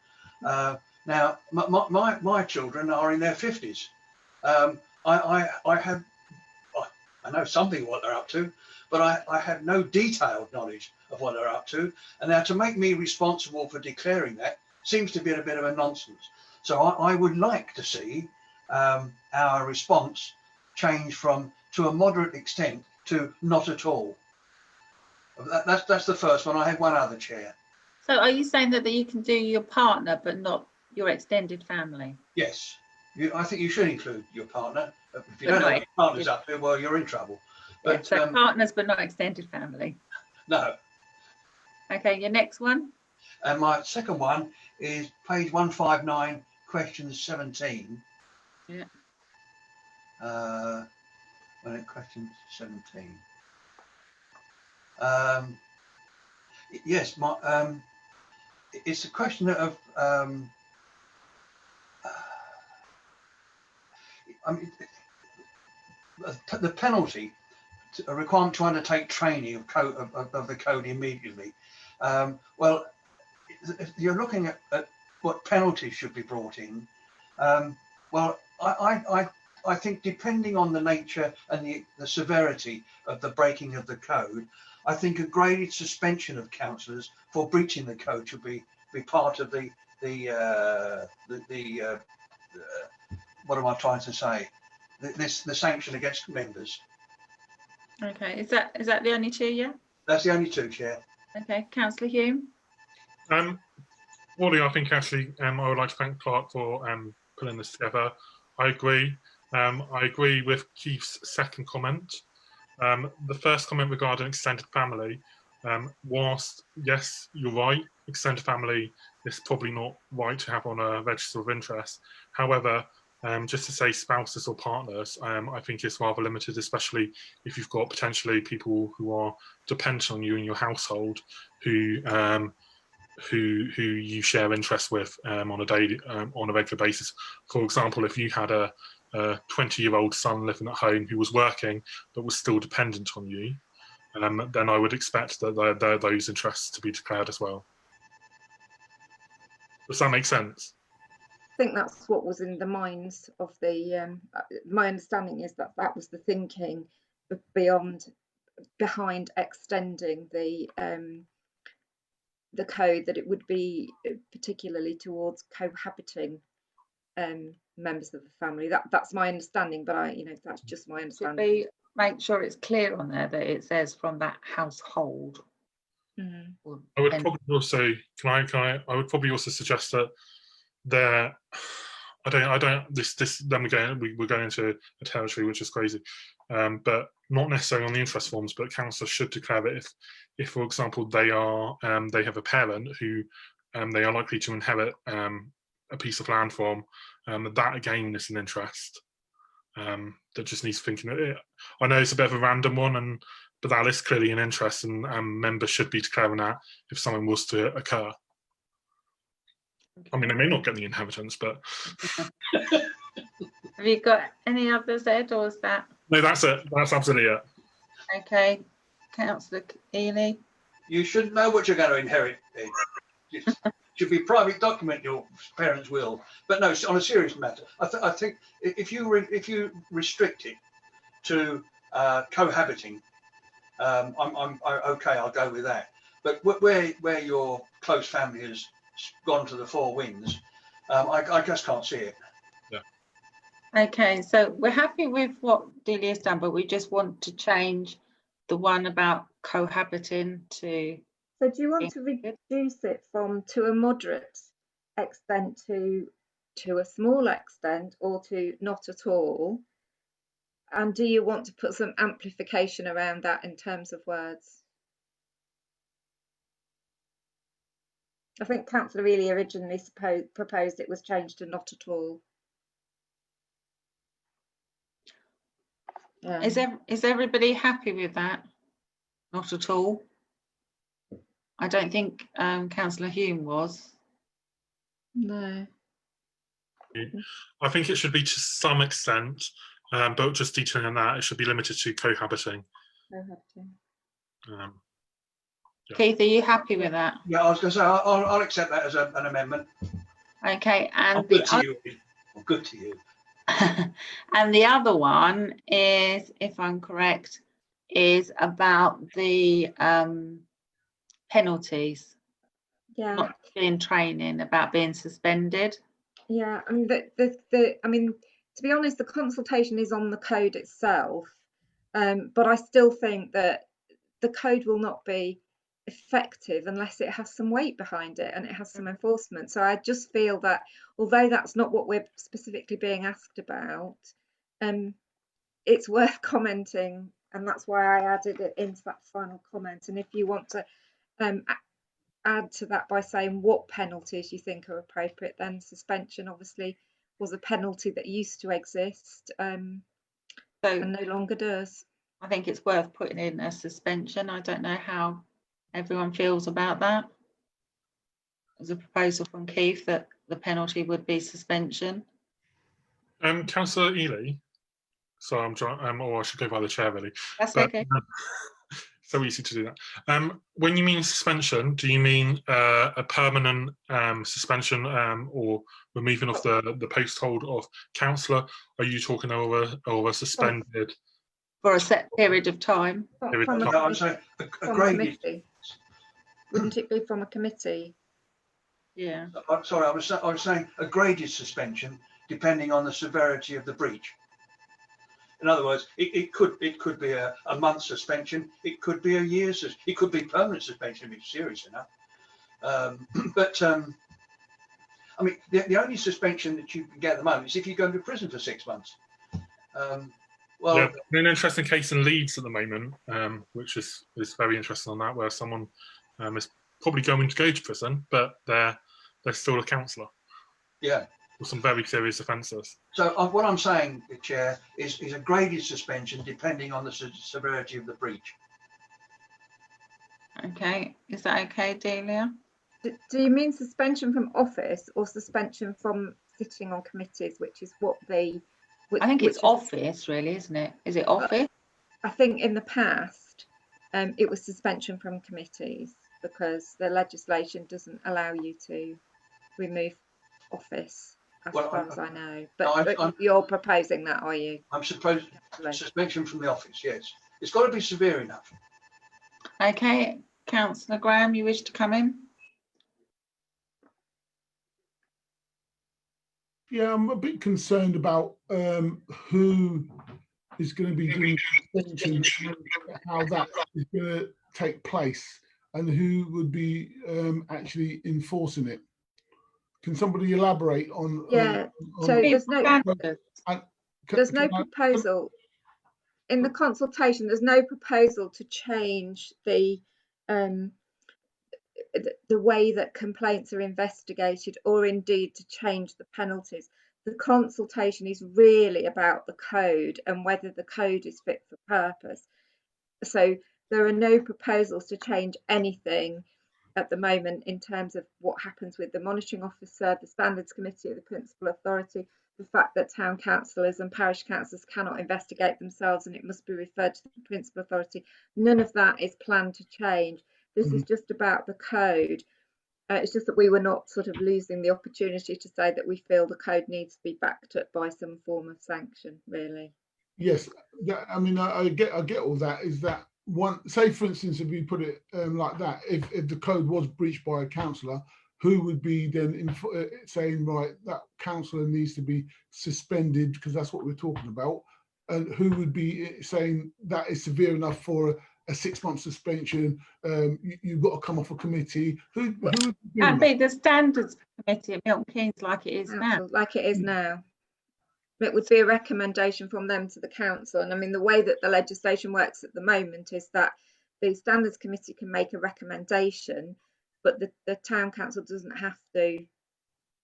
on. Now, my children are in their 50s. I know something of what they're up to, but I have no detailed knowledge of what they're up to. And now to make me responsible for declaring that seems to be a bit of a nonsense. So I would like to see our response change from to a moderate extent to not at all. That's the first one. I have one other, Chair. So are you saying that you can do your partner but not your extended family? Yes, I think you should include your partner. If you don't know what your partner's up to, well, you're in trouble. But yeah, so partners but not extended family. No. Okay, your next one. And my second one is page 159, question 17. Yeah. Question 17. Yes, it's a question of I mean, the penalty, a requirement to undertake training of the code immediately. Well, if you're looking at what penalties should be brought in, well, I think depending on the nature and the severity of the breaking of the code, I think a graded suspension of councillors for breaching the code should be part of the what am I trying to say? The sanction against members. Okay, is that the only two? Yeah. That's the only two, Chair. Okay, Councillor Hume. Morning, I think actually I would like to thank Clark for putting this together. I agree. I agree with Keith's second comment. The first comment regarding extended family, whilst yes, you're right, extended family is probably not right to have on a register of interest. However, just to say spouses or partners, I think it's rather limited, especially if you've got potentially people who are dependent on you in your household, who you share interests with on a regular basis. For example, if you had a a 20-year-old son living at home who was working but was still dependent on you, then I would expect that those interests to be declared as well. Does that make sense? I think that's what was in the minds of the, my understanding is that that was the thinking behind extending the code, that it would be particularly towards cohabiting members of the family. That's my understanding, but that's just my understanding. Make sure it's clear on there that it says from that household. Mm. I would probably also I would probably also suggest that there. I don't. This. Then we're going into a territory which is crazy, but not necessarily on the interest forms. But councillors should declare that if for example, they have a parent who they are likely to inherit a piece of land from, that again is an interest. That just needs thinking. I know it's a bit of a random one, but that is clearly an interest, and members should be declaring that if something was to occur. I mean, they may not get the inheritance, but. Have you got any others, Ed, or is that? No, that's it. That's absolutely it. Okay, Councillor Ely. You shouldn't know what you're going to inherit. It should be a private document, your parents' will. But no, on a serious matter, I think if you restrict it to cohabiting, I'm okay. I'll go with that. But where your close family has gone to the four winds, I just can't see it. Yeah. Okay, so we're happy with what Delia's done, but we just want to change the one about cohabiting to. So do you want to reduce it to a moderate extent to a small extent, or to not at all? And do you want to put some amplification around that in terms of words? I think Councillor Ely originally proposed it was changed to not at all. Is everybody happy with that? Not at all. I don't think Councillor Hume was. No. I think it should be to some extent, but just detailing on that, it should be limited to cohabiting. Yeah. Keith, are you happy with that? Yeah, I was going to say I'll accept that as an amendment. Okay, and I'm good to you. I'm good to you. And the other one is, if I'm correct, is about the penalties. Yeah. Not being training, about being suspended. Yeah, I mean, I mean, to be honest, the consultation is on the code itself, but I still think that the code will not be effective unless it has some weight behind it and it has some enforcement. So I just feel that although that's not what we're specifically being asked about, it's worth commenting, and that's why I added it into that final comment. And if you want to add to that by saying what penalties you think are appropriate, then suspension obviously was a penalty that used to exist and no longer does. I think it's worth putting in a suspension. I don't know how everyone feels about that. There's a proposal from Keith that the penalty would be suspension. Councillor Ely. So I'm trying, or I should go by the chair really. That's okay. So easy to do that. When you mean suspension, do you mean a permanent suspension or removing of the post hold of councillor? Are you talking over a suspended? For a set period of time. I'm saying a graded. Wouldn't it be from a committee? Yeah. Sorry, I was saying a graded suspension depending on the severity of the breach. In other words, it could be a month suspension, it could be a year, it could be permanent suspension if it's serious enough. I mean, the only suspension that you can get at the moment is if you go to prison for 6 months. Well, yeah, an interesting case in Leeds at the moment, which is very interesting on that, where someone is probably going to go to prison, but they're still a councillor. Yeah. For some very serious offences. So what I'm saying, Chair, is a graded suspension depending on the severity of the breach. Okay, is that okay, Delia? Do you mean suspension from office or suspension from sitting on committees, which is what the I think it's which is- office, really, isn't it? Is it office? I think in the past, it was suspension from committees because the legislation doesn't allow you to remove office, as Well, far as I know. no, But I'm- you're proposing that, are you? I'm supposed Councillor? suspension from the office, yes. It's got to be severe enough. Okay, Councillor Graham, you wish to come in? Yeah, I'm a bit concerned about who is going to be doing suspension and how that is going to take place and who would be actually enforcing it. Can somebody elaborate on? Yeah, on- so on- there's no Standards. there's no can I- proposal in the consultation. There's no proposal to change the way that complaints are investigated, or indeed to change the penalties. The consultation is really about the code and whether the code is fit for purpose. So there are no proposals to change anything at the moment in terms of what happens with the monitoring officer, the standards committee, or the principal authority. The fact that town councillors and parish councillors cannot investigate themselves and it must be referred to the principal authority. None of that is planned to change. This is just about the code. It's just that we were not sort of losing the opportunity to say that we feel the code needs to be backed up by some form of sanction, really. Yes, I mean, I get all that. Is that one? Say, for instance, if we put it like that, if the code was breached by a councillor, who would be then saying, right, that councillor needs to be suspended because that's what we're talking about, and who would be saying that is severe enough for a 6-month suspension? You've got to come off a committee. Who would be doing That'd that? be the standards committee at Milton Keynes, like it is now. Council, like it is now. It would be a recommendation from them to the council. And I mean, the way that the legislation works at the moment is that the standards committee can make a recommendation, but the town council doesn't have to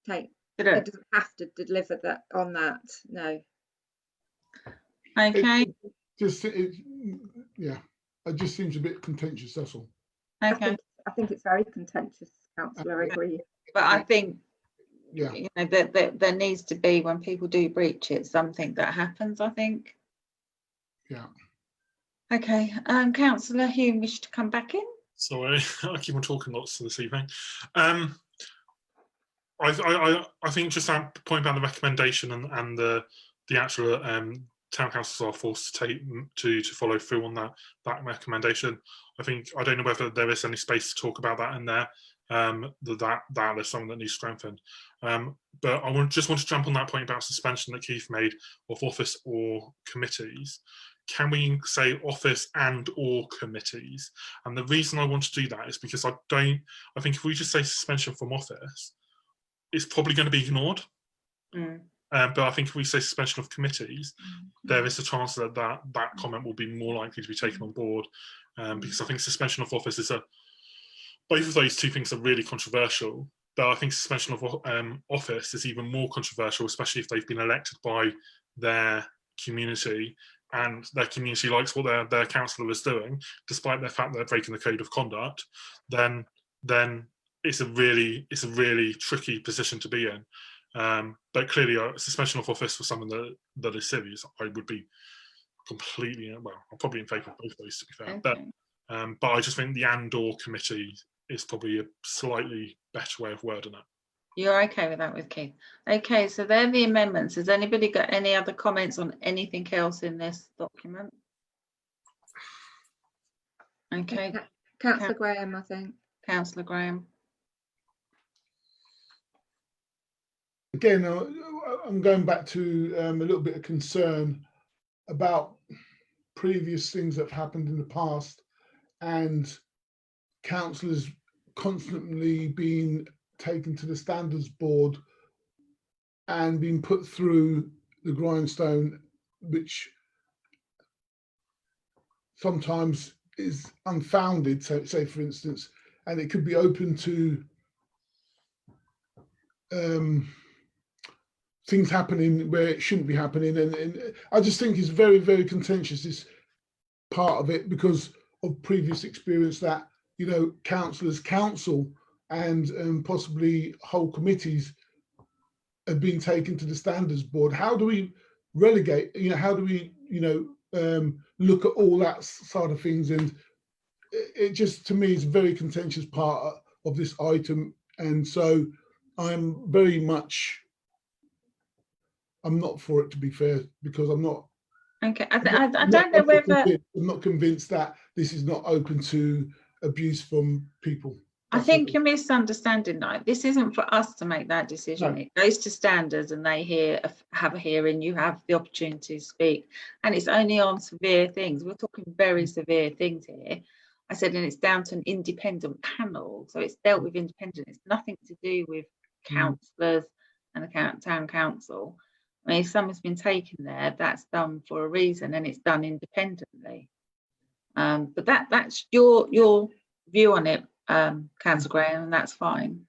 take, it doesn't have to deliver that on that. No. Okay, Yeah, it just seems a bit contentious. That's all. okay. I think it's very contentious, councillor. I agree. But I think, Yeah. you know, that there needs to be, when people do breach it, something that happens, I think. Yeah. Okay, Councillor Hume, wish to come back in? Sorry, I keep on talking lots this evening. I think just that point about the recommendation and the actual town councils are forced to take to follow through on that recommendation. I don't know whether there is any space to talk about that in there. That is something that needs strengthened. But I just want to jump on that point about suspension that Keith made of office or committees. Can we say office and or committees? And the reason I want to do that is because I think if we just say suspension from office, it's probably going to be ignored. But I think if we say suspension of committees, there is a chance that that comment will be more likely to be taken on board, because I think suspension of office is both of those two things are really controversial. But I think suspension of office is even more controversial, especially if they've been elected by their community and their community likes what their councillor is doing, despite the fact that they're breaking the code of conduct. Then it's a really tricky position to be in. But clearly, suspension of office for someone that is serious, I would be completely, I'm probably in favour of both of those, to be fair. Okay. But I just think the and/or committee is probably a slightly better way of wording it. You're okay with that, with Keith? Okay, so they're the amendments. Has anybody got any other comments on anything else in this document? Okay, Councillor Graham, I think. Councillor Graham. Again, I'm going back to a little bit of concern about previous things that have happened in the past and councillors constantly being taken to the standards board and being put through the grindstone, which sometimes is unfounded. So, say for instance, and it could be open to things happening where it shouldn't be happening, and I just think it's very, very contentious, this part of it, because of previous experience that, you know, councillors counsel and possibly whole committees have been taken to the standards board. How do we relegate, how do we, look at all that side of things? And it just, to me, is a very contentious part of this item. And so I'm not for it, to be fair, because I'm not. Okay, I don't know whether. I'm not convinced that this is not open to abuse from people. I think you're misunderstanding. Like, this isn't for us to make that decision. No. It goes to standards, and they have a hearing. You have the opportunity to speak, and it's only on severe things. We're talking very severe things here. I said, and it's down to an independent panel, so it's dealt with independent. It's nothing to do with councillors and the town council. I mean, if someone's been taken there, that's done for a reason, and it's done independently. But that's your view on it, Councillor Graham, and that's fine.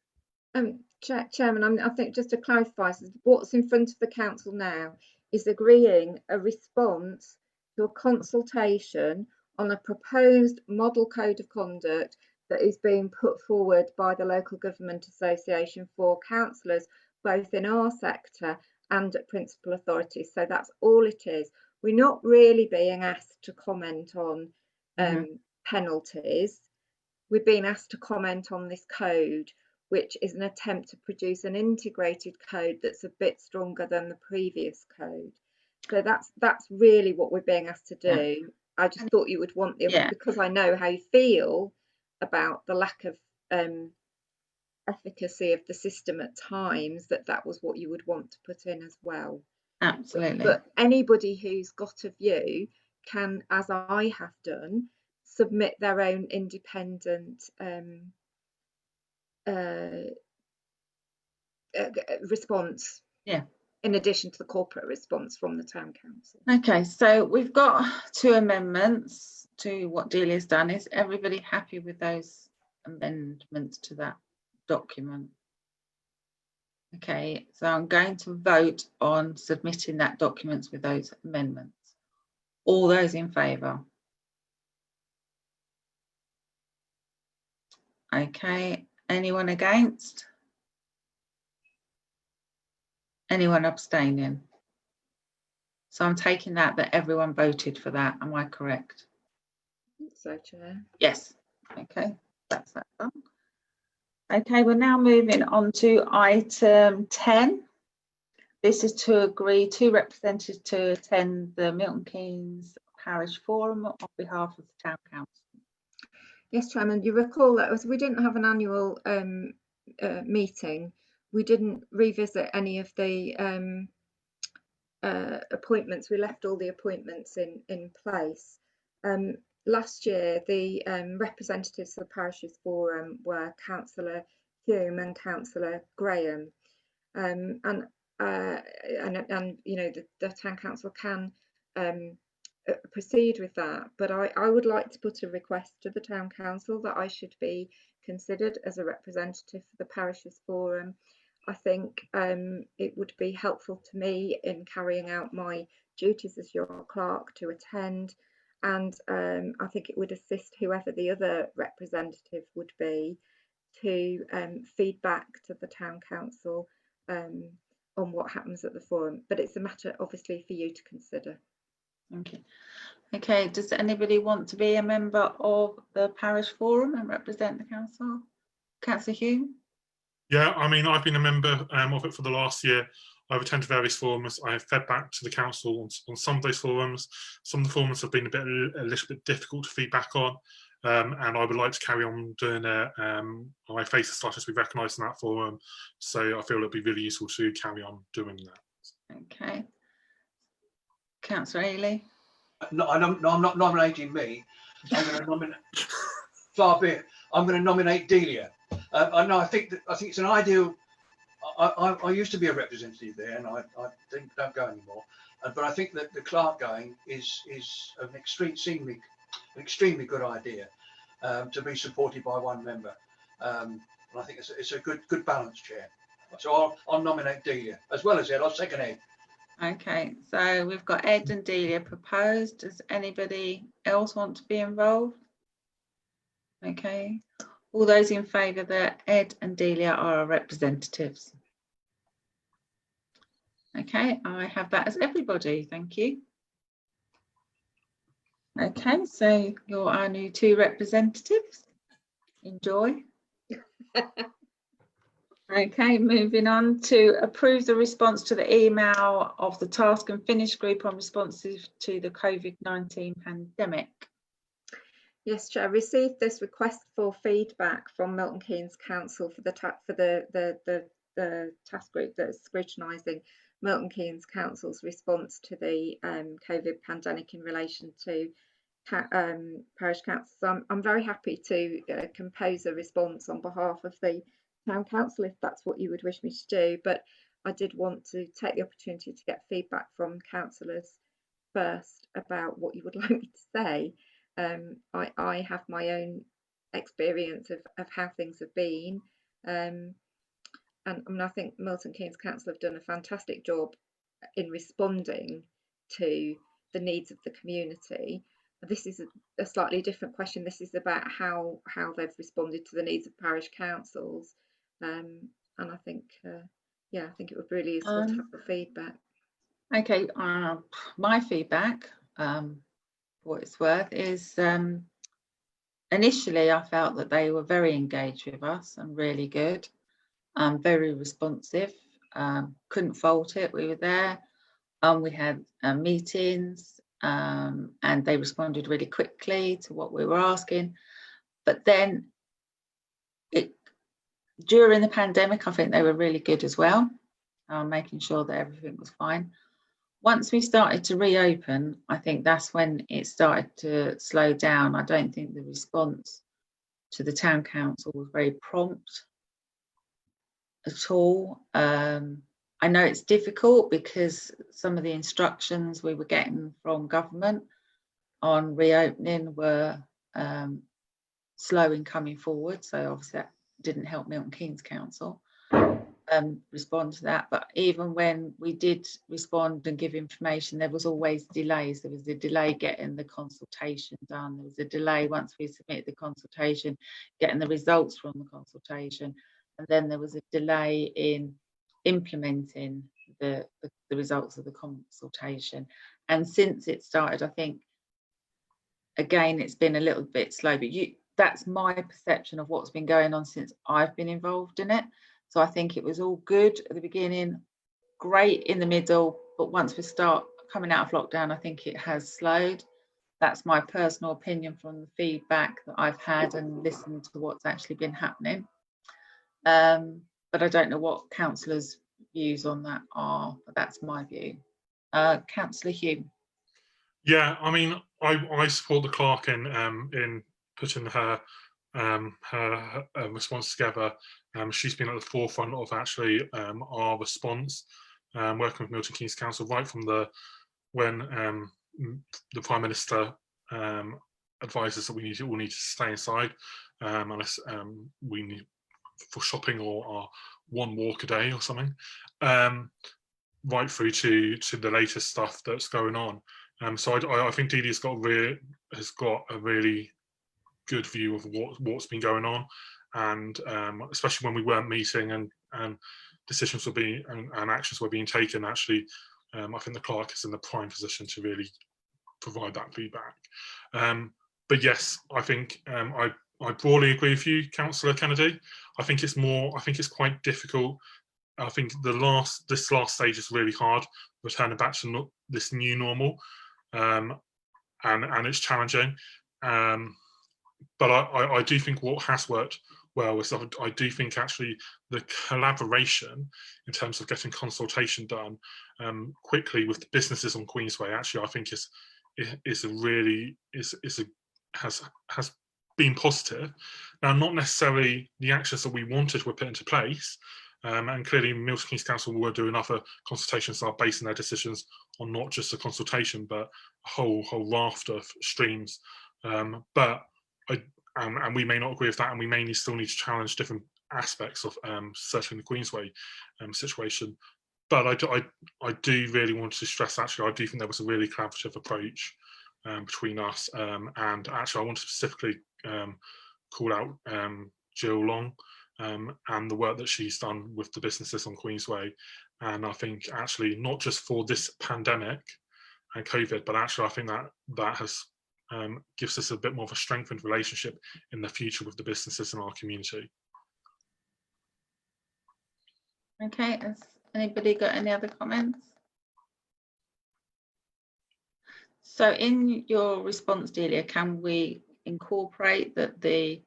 Chairman, I think just to clarify, what's in front of the council now is agreeing a response to a consultation on a proposed model code of conduct that is being put forward by the Local Government Association for councillors, both in our sector and at principal authorities. So that's all it is. We're not really being asked to comment on penalties. We're being asked to comment on this code, which is an attempt to produce an integrated code that's a bit stronger than the previous code. So that's really what we're being asked to do. Yeah. I just thought you would want the, because I know how you feel about the lack of efficacy of the system at times, that was what you would want to put in as well. Absolutely. But anybody who's got a view can, as I have done, submit their own independent response. Yeah. In addition to the corporate response from the town council. Okay, so we've got 2 amendments to what Delia's done. Is everybody happy with those amendments to that document? Okay, so I'm going to vote on submitting that document with those amendments. All those in favour? Okay, anyone against? Anyone abstaining? So I'm taking that everyone voted for that. Am I correct? So, Chair. Yes. Okay, that's that done. Okay, we're now moving on to item 10. This is to agree 2 representatives to attend the Milton Keynes Parish Forum on behalf of the Town Council. Yes, Chairman, you recall that we didn't have an annual meeting. We didn't revisit any of the appointments. We left all the appointments in place. Last year, the representatives of the Parishes Forum were Councillor Hume and Councillor Graham, and you know the Town Council can proceed with that. But I would like to put a request to the Town Council that I should be considered as a representative for the Parishes Forum. I think it would be helpful to me in carrying out my duties as your clerk to attend, and I think it would assist whoever the other representative would be to feed back to the Town Council on what happens at the forum. But it's a matter obviously for you to consider. Okay. Okay, does anybody want to be a member of the Parish Forum and represent the council? Councillor Hume? Yeah, I mean, I've been a member of it for the last year. I've attended various forums. I have fed back to the council on some of those forums. Some of the forums have been a little bit difficult to feed back on, and I would like to carry on doing it. My face has started to be recognised in that forum, so I feel it'd be really useful to carry on doing that. Okay. Councillor Ailey? No, I'm not nominating me. I'm going to nominate. Far be it. I'm going to nominate Delia. I think it's an ideal. I used to be a representative there, and I don't go anymore. But I think that the clerk going is an extremely good idea to be supported by one member. And I think it's a good balance, Chair. So I'll nominate Delia as well as Ed. I'll second Ed. Okay, so we've got Ed and Delia proposed. Does anybody else want to be involved? Okay, all those in favour that Ed and Delia are our representatives? Okay, I have that as everybody. Thank you. Okay, so you're our new 2 representatives. Enjoy. Okay, moving on to approve the response to the email of the Task and Finish group on responses to the COVID-19 pandemic. Yes, Chair. I received this request for feedback from Milton Keynes Council for the task group that is scrutinising Milton Keynes Council's response to the COVID pandemic in relation to parish councils. So I'm very happy to compose a response on behalf of the Town Council if that's what you would wish me to do. But I did want to take the opportunity to get feedback from councillors first about what you would like me to say. I have my own experience of how things have been, and I think Milton Keynes Council have done a fantastic job in responding to the needs of the community. This is a slightly different question. This is about how they've responded to the needs of parish councils, and I think yeah, I think it would be really useful to have the feedback. Okay, my feedback, for what it's worth, is initially I felt that they were very engaged with us and really good, very responsive, couldn't fault it. We were there, we had meetings, and they responded really quickly to what we were asking. But then during the pandemic, I think they were really good as well, making sure that everything was fine. Once we started to reopen, I think that's when it started to slow down. I don't think the response to the Town Council was very prompt at all. I know it's difficult because some of the instructions we were getting from government on reopening were slow in coming forward. So obviously that didn't help Milton Keynes Council respond to that. But even when we did respond and give information, there was always delays. There was a delay getting the consultation done. There was a delay once we submitted the consultation, getting the results from the consultation. And then there was a delay in implementing the results of the consultation. And since it started, I think, again, it's been a little bit slow, but that's my perception of what's been going on since I've been involved in it. So I think it was all good at the beginning, great in the middle, but once we start coming out of lockdown, I think it has slowed. That's my personal opinion from the feedback that I've had and listened to what's actually been happening. But I don't know what councillors' views on that are, but that's my view. Councillor Hume. Yeah, I mean, I support the clerk in putting her response together. She's been at the forefront of actually our response, working with Milton Keynes Council right from when the Prime Minister advises that we all need to stay inside unless we need for shopping or one walk a day or something, right through to the latest stuff that's going on. So I think Dee Dee's has got a really good view of what's been going on, and especially when we weren't meeting and decisions were being and actions were being taken. Actually, I think the clerk is in the prime position to really provide that feedback. But yes, I think I broadly agree with you, Councillor Kennedy. I think it's quite difficult. I think this last stage is really hard, returning back to this new normal, and it's challenging. But I do think what has worked well is I do think actually the collaboration in terms of getting consultation done quickly with the businesses on Queensway, actually I think has been positive. Now, not necessarily the actions that we wanted were put into place, and clearly Milton Keynes Council were doing other consultations that are basing their decisions on not just a consultation but a whole raft of streams. But and we may not agree with that, and we may still need to challenge different aspects of certainly the Queensway situation. But I do really want to stress, actually, I do think there was a really collaborative approach between us, and actually I want to specifically call out Jill Long, and the work that she's done with the businesses on Queensway. And I think actually not just for this pandemic and COVID, but actually I think that has gives us a bit more of a strengthened relationship in the future with the businesses in our community. Okay, has anybody got any other comments? So in your response, Delia, can we incorporate that the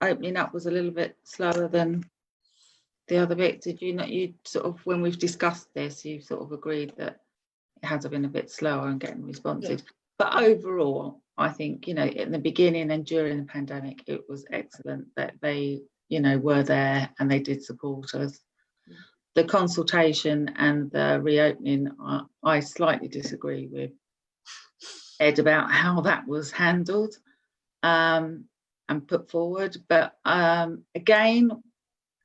opening up was a little bit slower than the other bit? Did you not, you sort of, when we've discussed this, you sort of agreed that it has been a bit slower in getting responses? Yeah. But overall, I think, you know, in the beginning and during the pandemic, it was excellent that they, you know, were there and they did support us. Yeah. The consultation and the reopening, I slightly disagree with Ed about how that was handled and put forward. But again,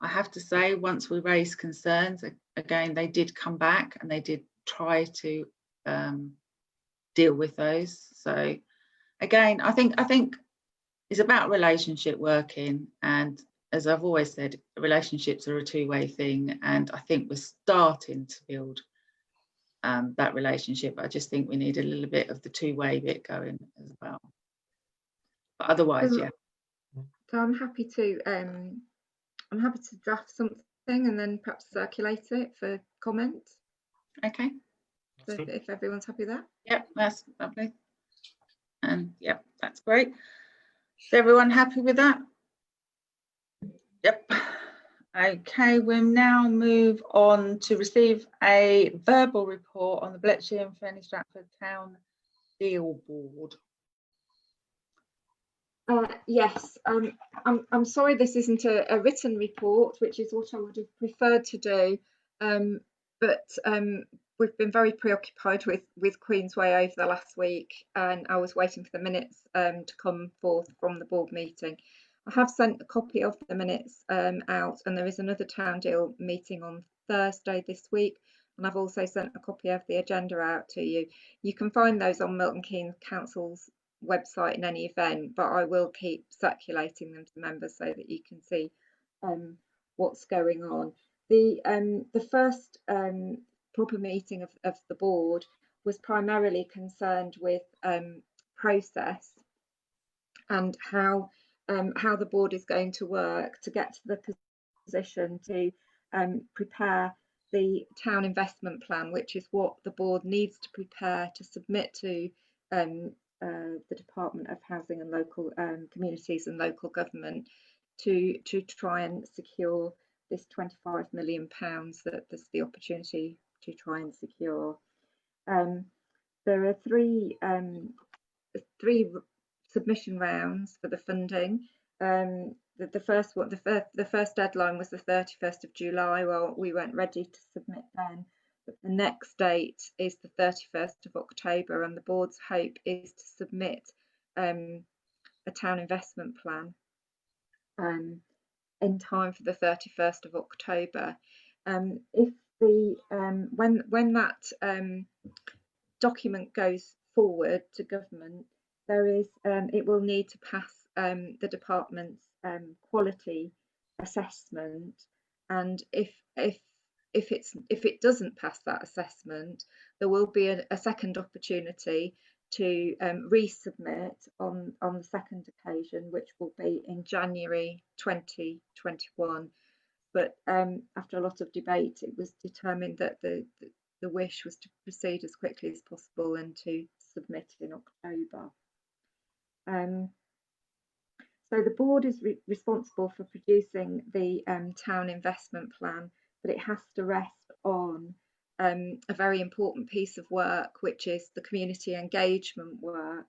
I have to say, once we raised concerns, again, they did come back and they did try to deal with those. So again, I think it's about relationship working, and as I've always said, relationships are a two-way thing, and I think we're starting to build that relationship. I just think we need a little bit of the two-way bit going as well. But otherwise, yeah. So I'm happy to draft something and then perhaps circulate it for comment. Okay. So if everyone's happy with that. Yep, that's lovely. And yep, that's great. Is everyone happy with that? Yep. Okay, we'll now move on to receive a verbal report on the Bletchley and Fenny Stratford Town Deal Board. Yes, I'm sorry this isn't a written report, which is what I would have preferred to do, but we've been very preoccupied with Queensway over the last week, and I was waiting for the minutes to come forth from the board meeting. I have sent a copy of the minutes out, and there is another town deal meeting on Thursday this week, and I've also sent a copy of the agenda out to you. You can find those on Milton Keynes Council's website in any event, but I will keep circulating them to members so that you can see what's going on. The first proper meeting of the board was primarily concerned with process and how the board is going to work to get to the position to prepare the town investment plan, which is what the board needs to prepare to submit to the Department of Housing and Local Communities and Local Government to try and secure this £25 million that there's the opportunity to try and secure. There are three submission rounds for the funding. The first deadline was the 31st of July. Well, we weren't ready to submit then. But the next date is the 31st of October, and the board's hope is to submit a town investment plan in time for the 31st of October. If the when that document goes forward to government, there is it will need to pass the department's quality assessment, and if it doesn't pass that assessment, there will be a second opportunity to resubmit on the second occasion, which will be in January 2021. But after a lot of debate, it was determined that the wish was to proceed as quickly as possible and to submit in October. So the board is responsible for producing the town investment plan, but it has to rest on a very important piece of work, which is the community engagement work,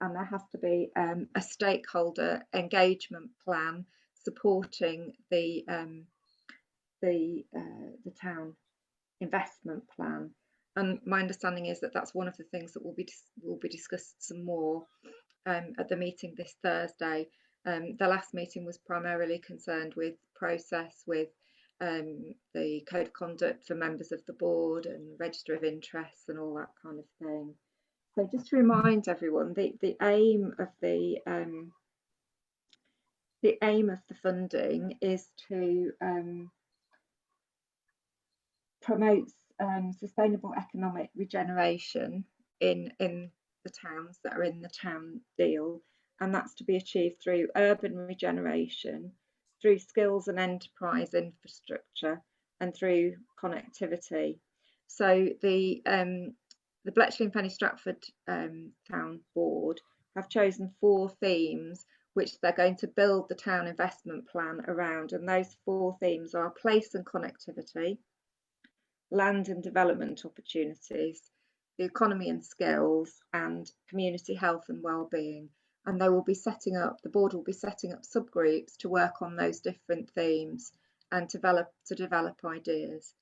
and there has to be a stakeholder engagement plan supporting the town investment plan. And my understanding is that that's one of the things that will be discussed some more at the meeting this Thursday. The last meeting was primarily concerned with process, with the code of conduct for members of the board and register of interests and all that kind of thing. So just to remind everyone, the aim of the the aim of the funding is to promote sustainable economic regeneration in the towns that are in the town deal, and that's to be achieved through urban regeneration, through skills and enterprise infrastructure, and through connectivity. So the Bletchley and Penny Stratford Town Board have chosen 4 themes which they're going to build the town investment plan around, and those 4 themes are place and connectivity, land and development opportunities, the economy and skills, and community health and well-being. And they will be setting up, the board will be setting up subgroups to work on those different themes and to develop ideas.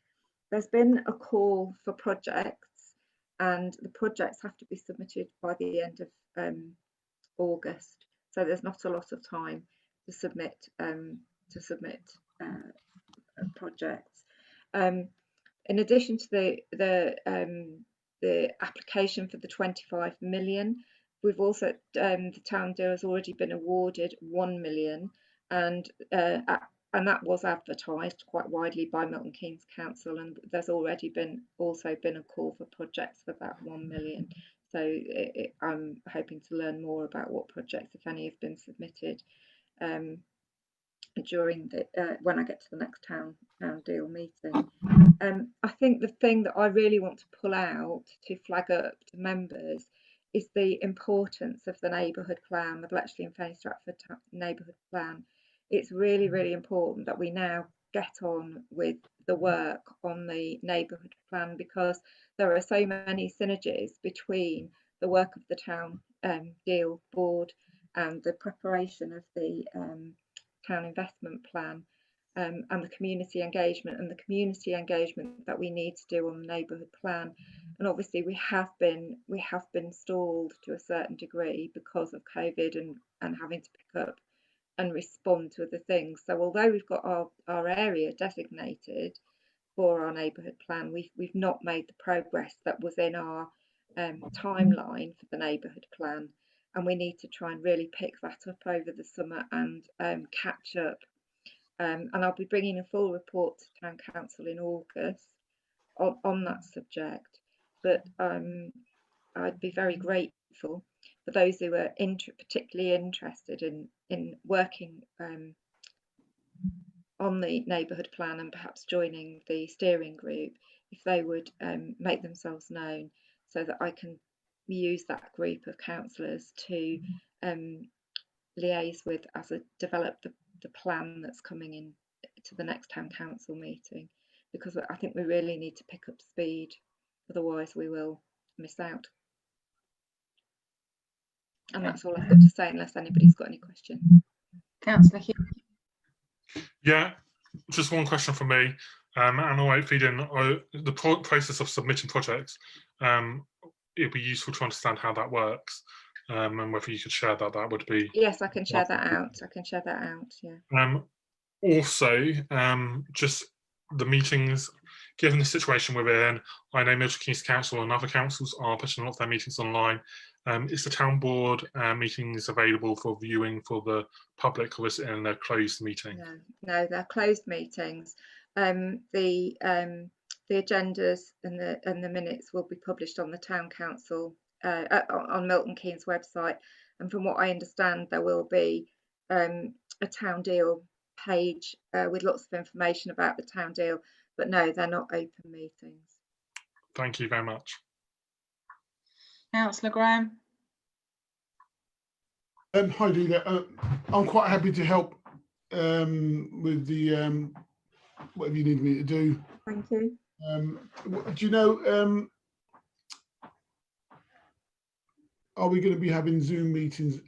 There's been a call for projects, and the projects have to be submitted by the end of August. So there's not a lot of time to submit projects. In addition to the application for the 25 million, we've also the town deal has already been awarded 1 million, and that was advertised quite widely by Milton Keynes Council, and there's already been a call for projects for that 1 million. So I'm hoping to learn more about what projects, if any, have been submitted during when I get to the next town deal meeting. I think the thing that I really want to pull out to flag up to members is the importance of the neighbourhood plan, the Bletchley and Penny Stratford neighbourhood plan. It's really, really important that we now get on with the work on the neighbourhood plan, because there are so many synergies between the work of the town deal board and the preparation of the town investment plan, and the community engagement that we need to do on the neighbourhood plan. And obviously we have been stalled to a certain degree because of COVID and having to pick up and respond to other things. So although we've got our area designated for our neighbourhood plan, we've not made the progress that was in our timeline for the neighbourhood plan, and we need to try and really pick that up over the summer and catch up. And I'll be bringing a full report to Town Council in August on that subject. But I'd be very grateful for those who are particularly interested in working on the neighbourhood plan and perhaps joining the steering group, if they would make themselves known, so that I can use that group of councillors to liaise with as I develop the plan that's coming in to the next town council meeting, because I think we really need to pick up speed, otherwise we will miss out. And that's all I've got to say, unless anybody's got any questions. Councillor Hughes. Yeah, just one question from me, and I might feed in the process of submitting projects. It'd be useful to understand how that works, and whether you could share that. That would be. Yes, I can share that out. Yeah. Also, just the meetings. Given the situation we're in, I know Milton Keynes Council and other councils are putting a lot of their meetings online. Is the town board meetings available for viewing for the public, or is it in a closed meeting? No, they're closed meetings. The agendas and the minutes will be published on the town council on Milton Keynes website, and from what I understand, there will be a town deal page with lots of information about the town deal. But no, they're not open meetings. Thank you very much. Councillor Graham. Hi, Leader. I'm quite happy to help with the whatever you need me to do. Thank you. Do you know, are we going to be having Zoom meetings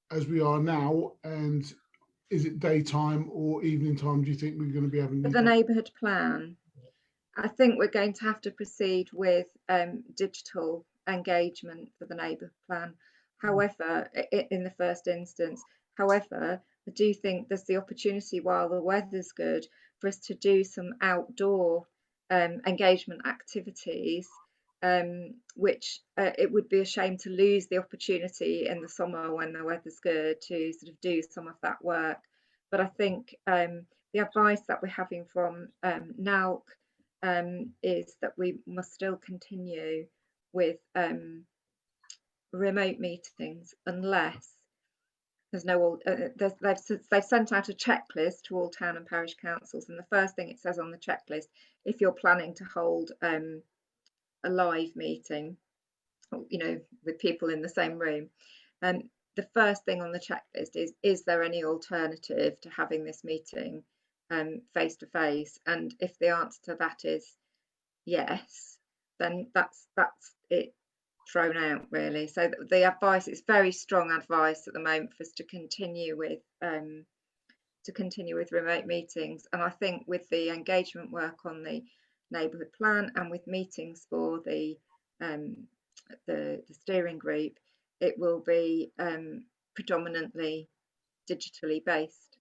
as we are now? And is it daytime or evening time? Do you think we're going to be having the neighbourhood plan? I think we're going to have to proceed with digital engagement for the neighbourhood plan. However, in the first instance, however, I do think there's the opportunity, while the weather's good, for us to do some outdoor engagement activities, which it would be a shame to lose the opportunity in the summer when the weather's good to sort of do some of that work But I think the advice that we're having from NALC is that we must still continue with remote meetings unless there's no they've sent out a checklist to all town and parish councils, and the first thing it says on the checklist, if you're planning to hold a live meeting, you know, with people in the same room, the first thing on the checklist is there any alternative to having this meeting face to face? And if the answer to that is yes, then that's it thrown out, really. So the advice is very strong advice at the moment for us to continue with remote meetings. And I think with the engagement work on the neighbourhood plan and with meetings for the steering group, it will be predominantly digitally based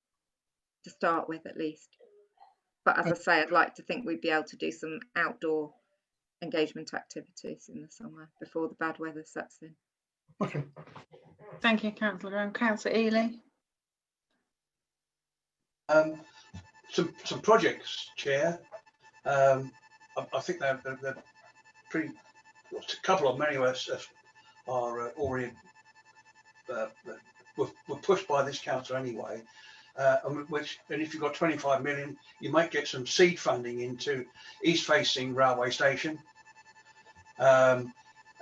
to start with, at least. But as I say, I'd like to think we'd be able to do some outdoor engagement activities in the summer before the bad weather sets in. Okay. Thank you, Councillor. And Councillor Ely. Some projects, Chair. I think they're pretty. A couple of them anyway are already were pushed by this council anyway. And if you've got 25 million, you might get some seed funding into east-facing railway station, an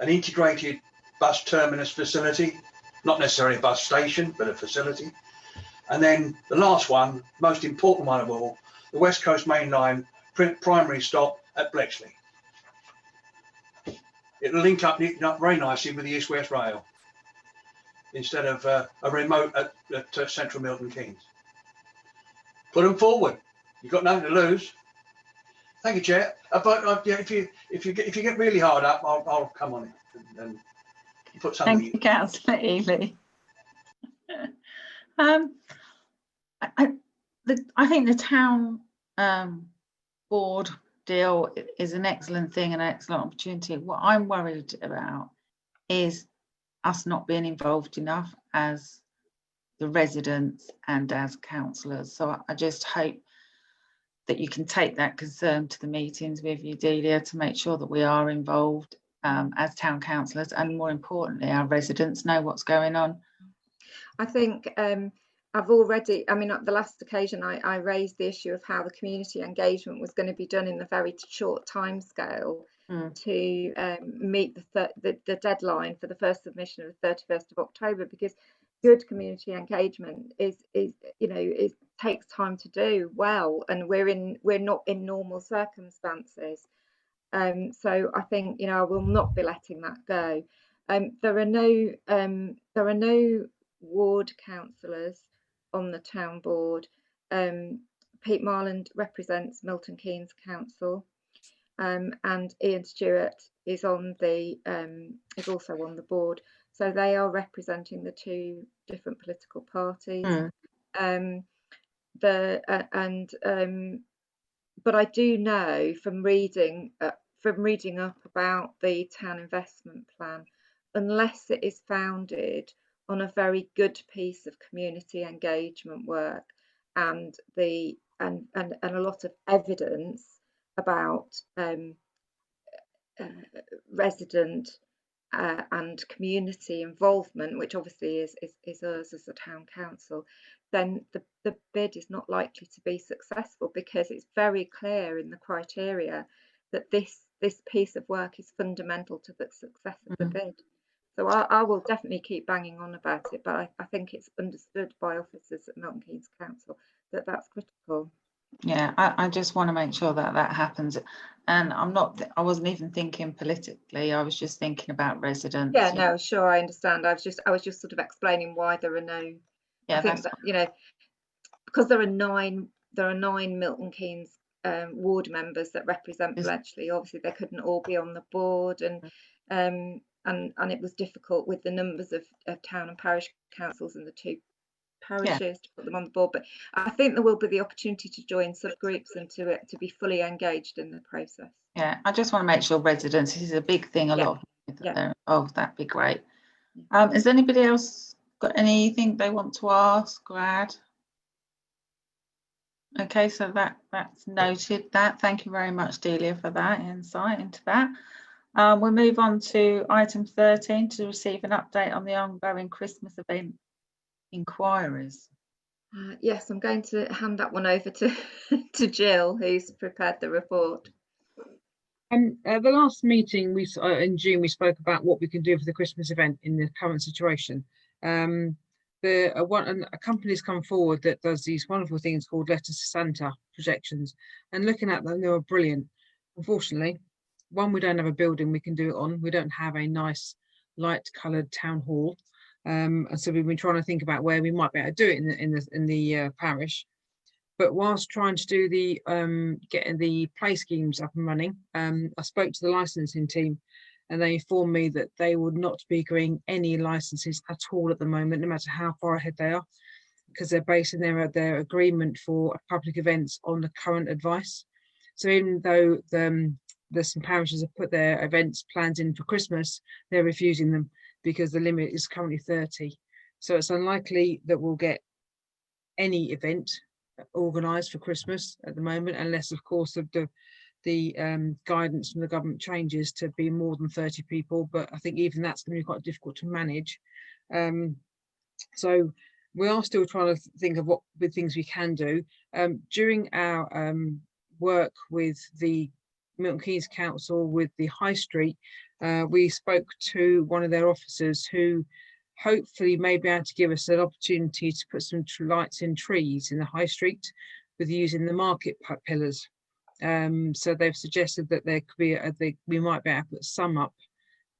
integrated bus terminus facility, not necessarily a bus station, but a facility. And then the last one, most important one of all, the West Coast Main Line primary stop at Bletchley. It'll link up very nicely with the East West Rail instead of a remote at Central Milton Keynes. Put them forward. You've got nothing to lose. Thank you, Chair. But yeah, if you get really hard up, I'll come on it and put something. Thank you, Councillor Ely. I think the town board deal is an excellent thing, an excellent opportunity. What I'm worried about is us not being involved enough as the residents and as councillors. So I just hope that you can take that concern to the meetings with you, Delia, to make sure that we are involved as town councillors, and more importantly, our residents know what's going on. I think I've already, I mean, at the last occasion I raised the issue of how the community engagement was going to be done in the very short time scale to meet the deadline for the first submission of the 31st of October, because good community engagement is you know, it takes time to do well, and we're not in normal circumstances. So I think, you know, I will not be letting that go. There are no ward councillors on the town board. Pete Marland represents Milton Keynes Council, and Ian Stewart is on the is also on the board. So they are representing the two different political parties. But I do know from reading up about the town investment plan, unless it is founded on a very good piece of community engagement work and a lot of evidence about resident and community involvement, which obviously is us as a town council, then the bid is not likely to be successful, because it's very clear in the criteria that this piece of work is fundamental to the success of the bid. So I will definitely keep banging on about it, but I think it's understood by officers at Milton Keynes Council that that's critical. Yeah, I just want to make sure that that happens, and I wasn't even thinking politically. I was just thinking about residents. Yeah, no, sure, I understand. I was just sort of explaining why there are no. Yeah, I think that, you know, because there are nine Milton Keynes ward members that represent Bletchley. Obviously, they couldn't all be on the board, and it was difficult with the numbers of town and parish councils and the two parishes to put them on the board. But I think there will be the opportunity to join subgroups and to be fully engaged in the process. Yeah, I just want to make sure residents, this is a big thing, a lot of people that they're involved. That'd be great. Has anybody else got anything they want to ask or add? Okay, so that's noted. That, thank you very much, Delia, for that insight into that. We'll move on to item 13 to receive an update on the ongoing Christmas event inquiries. Yes, I'm going to hand that one over to to Jill, who's prepared the report. The last meeting in June, we spoke about what we can do for the Christmas event in the current situation. A company's come forward that does these wonderful things called Letters to Santa projections, and looking at them, they were brilliant. Unfortunately, one, we don't have a building we can do it on. We don't have a nice light coloured town hall, and so we've been trying to think about where we might be able to do it in the parish. But whilst trying to do the getting the play schemes up and running, I spoke to the licensing team, and they informed me that they would not be agreeing any licenses at all at the moment, no matter how far ahead they are, because they're basing their agreement for public events on the current advice. So even though there's some parishes have put their events plans in for Christmas, they're refusing them because the limit is currently 30. So it's unlikely that we'll get any event organised for Christmas at the moment, unless of course the guidance from the government changes to be more than 30 people, but I think even that's going to be quite difficult to manage. So we are still trying to think of what things we can do. During our work with the Milton Keynes Council with the High Street, we spoke to one of their officers who hopefully may be able to give us an opportunity to put some lights in trees in the High Street with using the market pillars. So they've suggested that there could be we might be able to put some up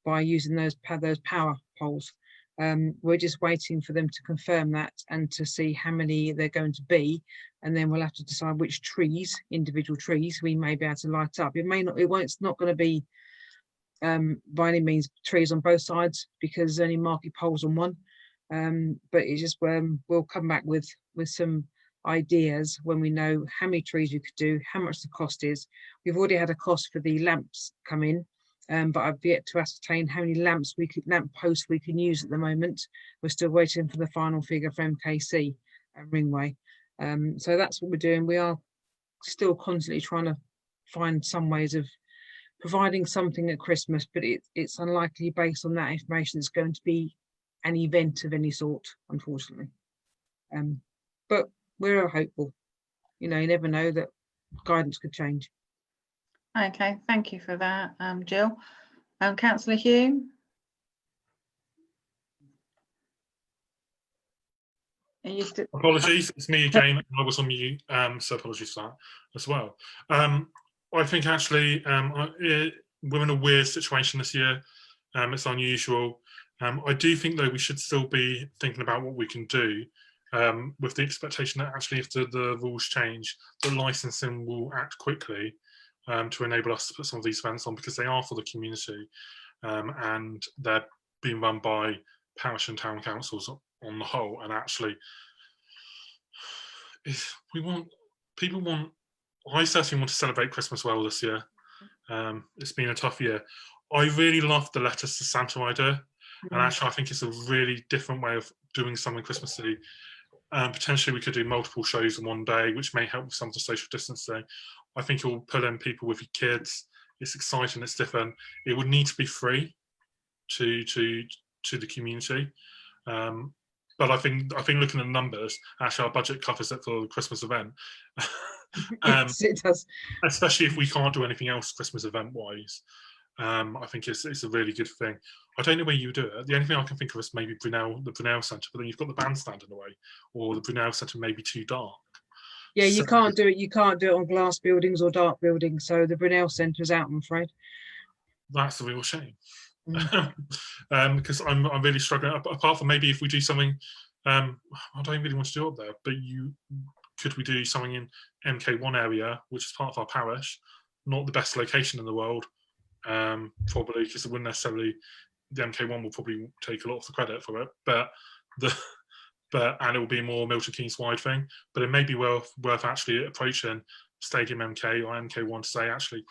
by using those power poles. We're just waiting for them to confirm that and to see how many they're going to be, and then we'll have to decide which trees, individual trees, we may be able to light up. It's not going to be by any means trees on both sides, because there's only market poles on one, but it's just we'll come back with some ideas when we know how many trees we could do, how much the cost is. We've already had a cost for the lamps come in, but I've yet to ascertain how many lamp posts we can use at the moment. We're still waiting for the final figure for MKC and Ringway. So that's what we're doing. We are still constantly trying to find some ways of providing something at Christmas, but it's unlikely based on that information it's going to be an event of any sort, unfortunately. But we're hopeful. You never know that guidance could change. Okay, thank you for that, Jill. Councillor Hume. Are you still? Apologies, it's me again. I was on mute, so apologies for that as well. I think actually we're in a weird situation this year. It's unusual. I do think though we should still be thinking about what we can do, with the expectation that actually if the rules change, the licensing will act quickly to enable us to put some of these events on, because they are for the community, and they're being run by parish and town councils on the whole. And actually, I certainly want to celebrate Christmas well this year. It's been a tough year. I really love the Letters to Santa idea, and actually I think it's a really different way of doing something Christmassy. Potentially we could do multiple shows in one day, which may help with some of the social distancing. I think it will pull in people with your kids. It's exciting, it's different. It would need to be free to the community. But I think looking at the numbers, actually our budget covers it for the Christmas event. Yes, it does. Especially if we can't do anything else Christmas event wise. I think it's a really good thing. I don't know where you do it. The only thing I can think of is maybe the Brunel Centre, but then you've got the bandstand in the way, or the Brunel Centre may be too dark. Yeah, you can't do it. You can't do it on glass buildings or dark buildings. So the Brunel Centre is out, I'm afraid. That's a real shame. Because I'm really struggling. Apart from maybe if we do something, I don't really want to do it up there. But could we do something in MK1 area, which is part of our parish, not the best location in the world, probably, because it wouldn't necessarily. The MK1 will probably take a lot of the credit for it, and it will be a more Milton Keynes wide thing. But it may be worth actually approaching Stadium MK or MK1 to say, actually,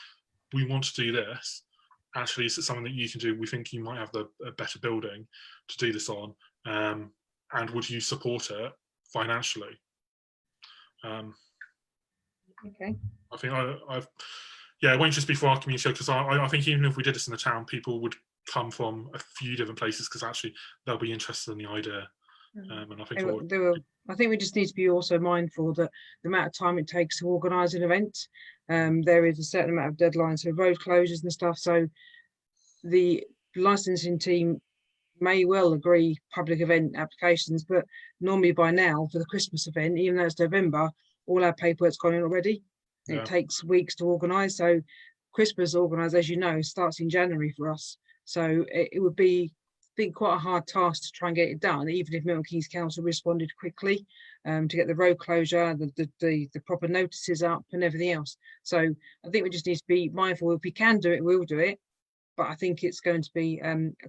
we want to do this. Actually, is it something that you can do? We think you might have a better building to do this on, and would you support it financially? Okay. I think yeah, it won't just be for our community, because I think even if we did this in the town, people would come from a few different places because actually they'll be interested in the idea. And I think They will. I think we just need to be also mindful that the amount of time it takes to organise an event, there is a certain amount of deadlines for road closures and stuff. So the licensing team may well agree public event applications, but normally by now for the Christmas event, even though it's November, all our paperwork's gone in already. And Yeah. it takes weeks to organise. So Christmas organised, as you know, starts in January for us. So it would be, I think, quite a hard task to try and get it done, even if Milton Keynes Council responded quickly to get the road closure, the proper notices up and everything else. So I think we just need to be mindful. If we can do it, we'll do it. But I think it's going to be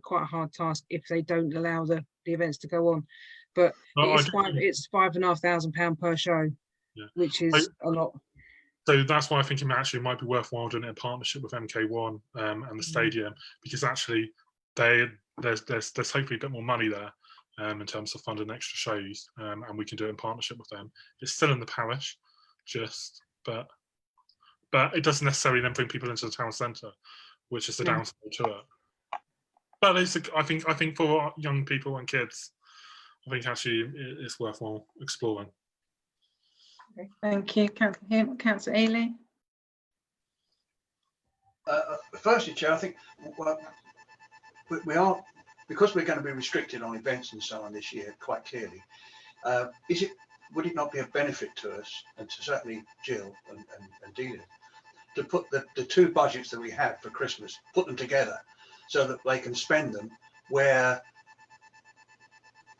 quite a hard task if they don't allow the events to go on. But it's £5,500 per show, Yeah. which is a lot. So that's why I think it actually might be worthwhile doing it in partnership with MK1 and the stadium, because actually there's hopefully a bit more money there in terms of funding extra shows, and we can do it in partnership with them. It's still in the parish, but it doesn't necessarily then bring people into the town centre, which is the downside to it. But I think for young people and kids, I think actually it's worthwhile exploring. Okay, thank you, Councillor Ely. Firstly, Chair, I think we are, because we're going to be restricted on events and so on this year, quite clearly. Would it not be a benefit to us, and to certainly Jill and Delia, to put the two budgets that we have for Christmas, put them together so that they can spend them where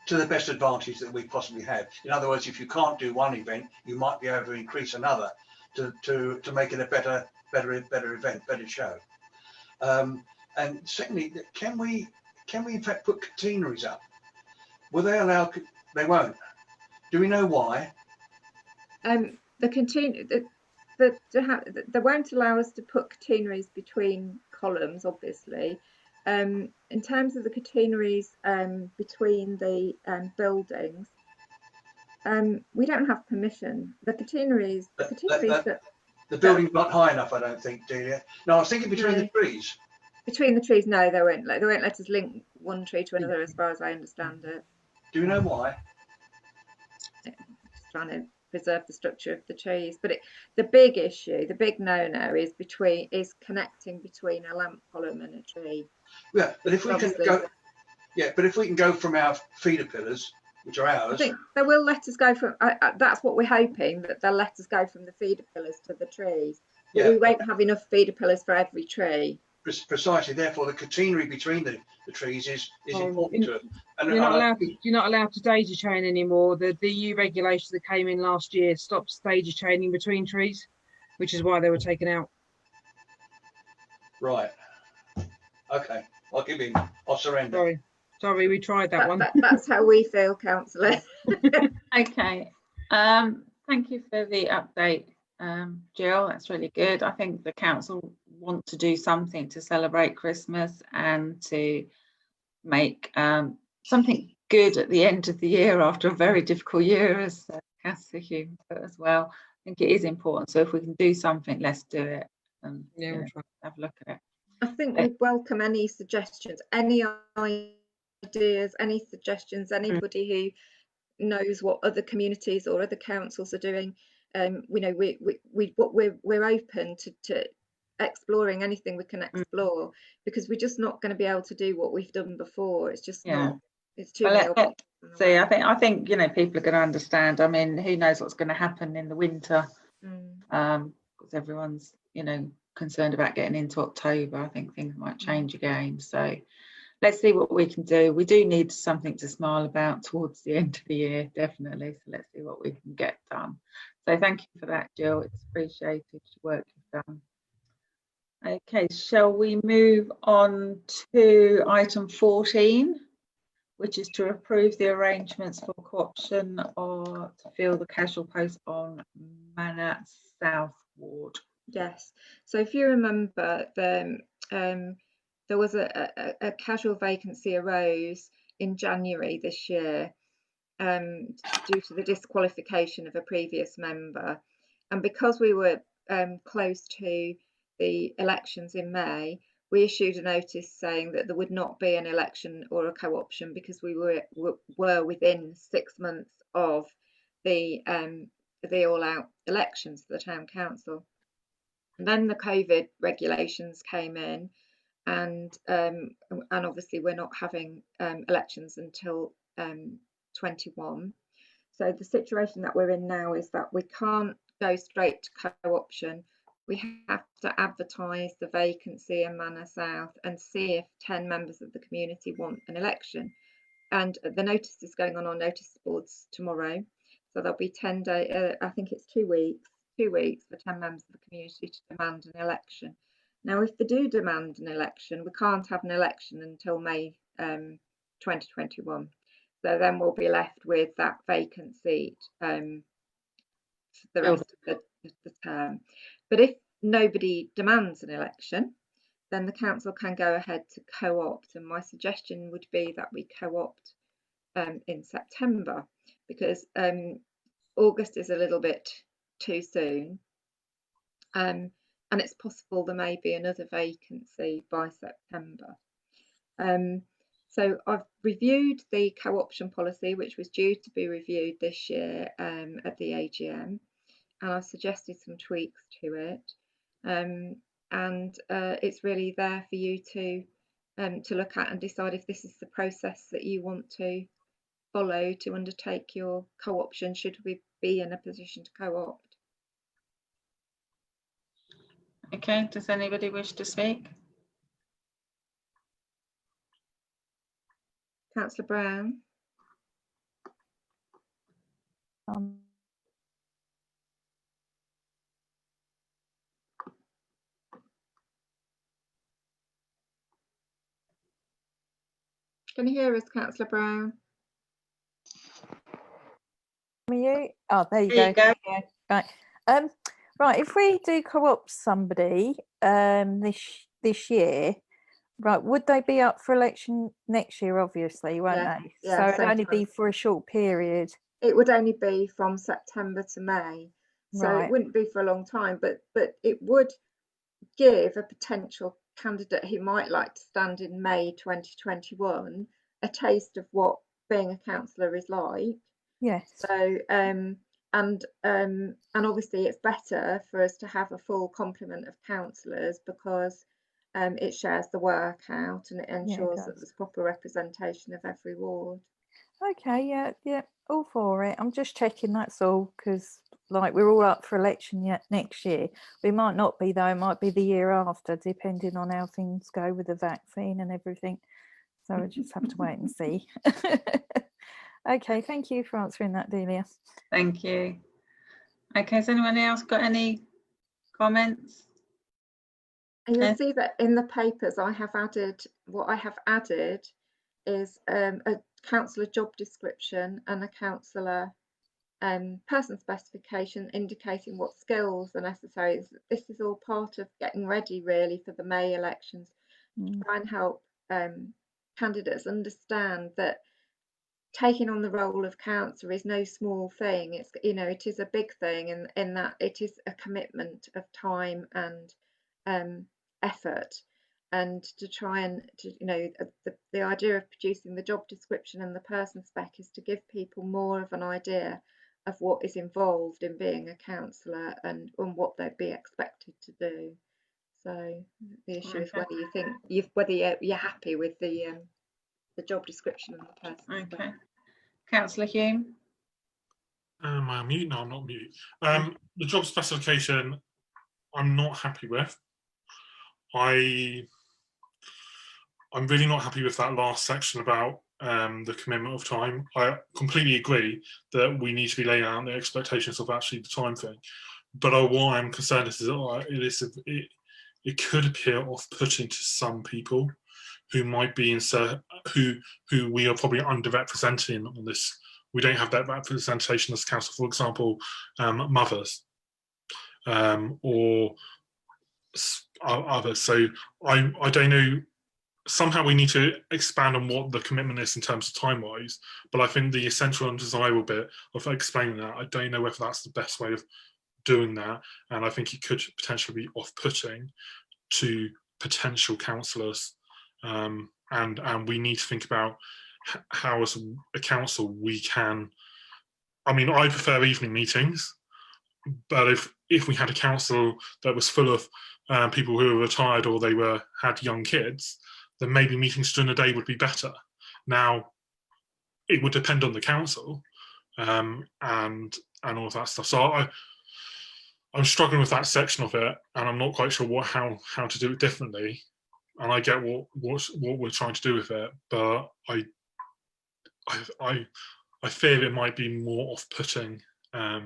to the best advantage that we possibly have. In other words, if you can't do one event, you might be able to increase another to make it a better event, better show. And secondly, can we in fact put catenaries up? Will they allow? They won't. Do we know why? They won't allow us to put catenaries between columns, obviously. In terms of the catenaries between the buildings, we don't have permission. The catenaries the building's not high enough, I don't think, Delia. No, I was thinking between the trees. Between the trees, no, they won't let us link one tree to another, as far as I understand it. Do you know why? Just trying to preserve the structure of the trees, but the big issue, the big no-no is connecting between a lamp column and a tree. Yeah, but if we can go, but if we can go from our feeder pillars, which are ours, I think they will let us go from. That's what we're hoping, that they'll let us go from the feeder pillars to the trees. But we won't have enough feeder pillars for every tree. Precisely. Therefore, the catenary between the trees is important to it. And you're not allowed to daisy chain anymore. The EU regulations that came in last year stopped daisy chaining between trees, which is why they were taken out. Right. Okay. I'll give in. I'll surrender. Sorry, we tried that one. That's how we feel, Councillor. Okay. Thank you for the update, Jill. That's really good. I think the council want to do something to celebrate Christmas and to make something good at the end of the year after a very difficult year, as Councillor Hume put as well. I think it is important. So if we can do something, let's do it and we'll try. Have a look at it. I think we'd welcome any suggestions, any ideas, any suggestions, anybody who knows what other communities or other councils are doing. We're open to exploring anything we can explore, because we're just not going to be able to do what we've done before. It's just not. It's too many. See, I think people are going to understand. I mean, who knows what's going to happen in the winter? Because everyone's concerned about getting into October. I think things might change again. So let's see what we can do. We do need something to smile about towards the end of the year, definitely. So let's see what we can get done. So thank you for that, Jill. It's appreciated the work you've done. Okay, shall we move on to item 14, which is to approve the arrangements for co-option or to fill the casual post on Manor South Ward. Yes. So if you remember, there was a casual vacancy arose in January this year due to the disqualification of a previous member. And because we were close to the elections in May, we issued a notice saying that there would not be an election or a co-option because we were within 6 months of the all-out elections for the town council. And then the COVID regulations came in, and obviously we're not having elections until 21. So the situation that we're in now is that we can't go straight to co-option. We have to advertise the vacancy in Manor South and see if 10 members of the community want an election. And the notice is going on our notice boards tomorrow. So there'll be 10 days, I think it's 2 weeks for 10 members of the community to demand an election. Now, if they do demand an election, we can't have an election until May 2021. So then we'll be left with that vacant seat for the rest of the term. But if nobody demands an election, then the council can go ahead to co-opt. And my suggestion would be that we co-opt in September, because August is a little bit too soon. And it's possible there may be another vacancy by September. So I've reviewed the co-option policy, which was due to be reviewed this year at the AGM, and I've suggested some tweaks to it. And it's really there for you to look at and decide if this is the process that you want to follow to undertake your co-option, should we be in a position to co-opt. Okay, does anybody wish to speak? Councillor Brown. Can you hear us, Councillor Brown? You? Oh, there you There go. you go. Yeah, right. Right. If we do co-opt somebody this year, right, would they be up for election next year? Obviously, won't they? Yeah, so it'd only so be for a short period. It would only be from September to May, so Right. it wouldn't be for a long time. But it would give a potential candidate who might like to stand in May 2021 a taste of what being a councillor is like. Yes. So and obviously it's better for us to have a full complement of councillors, because it shares the work out and it ensures that there's proper representation of every ward. Okay. Yeah. All for it. I'm just checking. That's all, because like we're all up for election yet next year. We might not be though. It might be the year after, depending on how things go with the vaccine and everything. So we just have to wait and see. Okay, thank you for answering that, Delia. Thank you. Okay, has anyone else got any comments? And you'll see that in the papers I have added, what I have added is a councillor job description and a councillor person specification indicating what skills are necessary. This is all part of getting ready really for the May elections, to try and help candidates understand that taking on the role of councillor is no small thing. It's, you know, it is a big thing, and in that it is a commitment of time and effort. And to try and the idea of producing the job description and the person spec is to give people more of an idea of what is involved in being a councillor and what they'd be expected to do. So the issue is whether you think you're happy with the job description and the person. Okay. Councillor Hume. Am I on mute? No, I'm not mute. The job specification, I'm not happy with. I'm really not happy with that last section about the commitment of time. I completely agree that we need to be laying out the expectations of actually the time thing. But what I'm concerned is that it could appear off-putting to some people who might be who we are probably underrepresenting on this. We don't have that representation as council, for example, mothers or others. So I don't know. Somehow we need to expand on what the commitment is in terms of time-wise. But I think the essential and desirable bit of explaining that, I don't know whether that's the best way of doing that, and I think it could potentially be off-putting to potential councillors, and we need to think about how, as a council, we can. I mean, I prefer evening meetings, but if we had a council that was full of people who were retired or they had young kids, then maybe meetings during the day would be better. Now, it would depend on the council, and all of that stuff. So I'm struggling with that section of it, and I'm not quite sure how to do it differently. And I get what we're trying to do with it, but I fear it might be more off-putting. I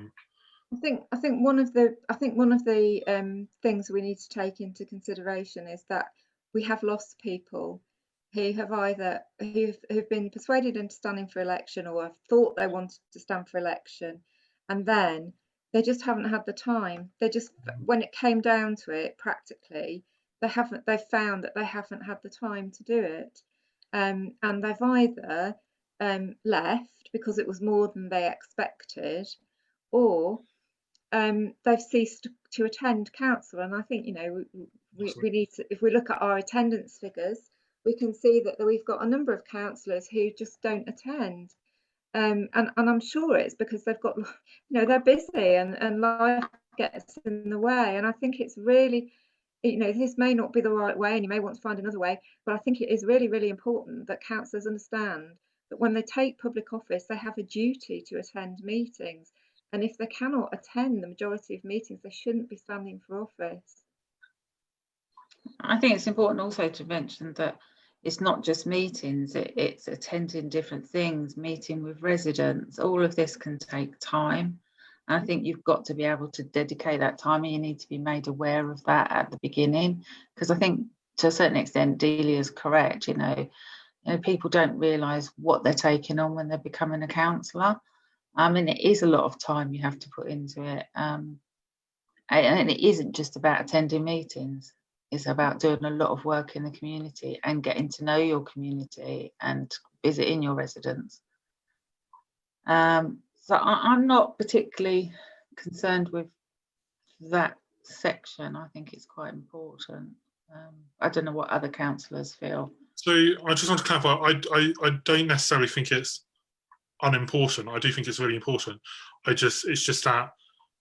think one of the things we need to take into consideration is that we have lost people who have who've been persuaded into standing for election, or have thought they wanted to stand for election, and then they just haven't had the time. They just, when it came down to it, practically, they've found that they haven't had the time to do it, and they've either left because it was more than they expected, or they've ceased to attend council. And I think, you know, we need to, if we look at our attendance figures, we can see that we've got a number of councillors who just don't attend, and I'm sure it's because they've got, you know, they're busy and life gets in the way. And I think it's really, you know, this may not be the right way and you may want to find another way, but I think it is really, really important that councillors understand that when they take public office, they have a duty to attend meetings. And if they cannot attend the majority of meetings, they shouldn't be standing for office. I think it's important also to mention that it's not just meetings, it's attending different things, meeting with residents. All of this can take time. And I think you've got to be able to dedicate that time, and you need to be made aware of that at the beginning. Because I think to a certain extent, Delia's correct, you know, people don't realise what they're taking on when they're becoming a councillor. I mean, it is a lot of time you have to put into it. And it isn't just about attending meetings. It's about doing a lot of work in the community and getting to know your community and visiting your residents. So I'm not particularly concerned with that section. I think it's quite important. I don't know what other councillors feel. So I just want to clarify, I don't necessarily think it's unimportant. I do think it's really important. It's just that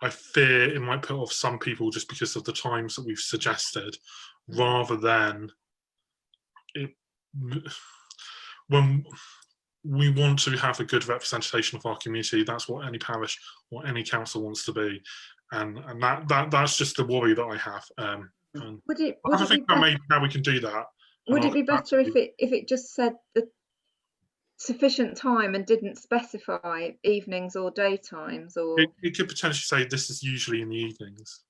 I fear it might put off some people just because of the times that we've suggested, rather than when we want to have a good representation of our community. That's what any parish or any council wants to be, and that's just the worry that I have. Would it think that maybe how we can do that. Would it be better if it just said the sufficient time and didn't specify evenings or daytimes? Or it could potentially say this is usually in the evenings.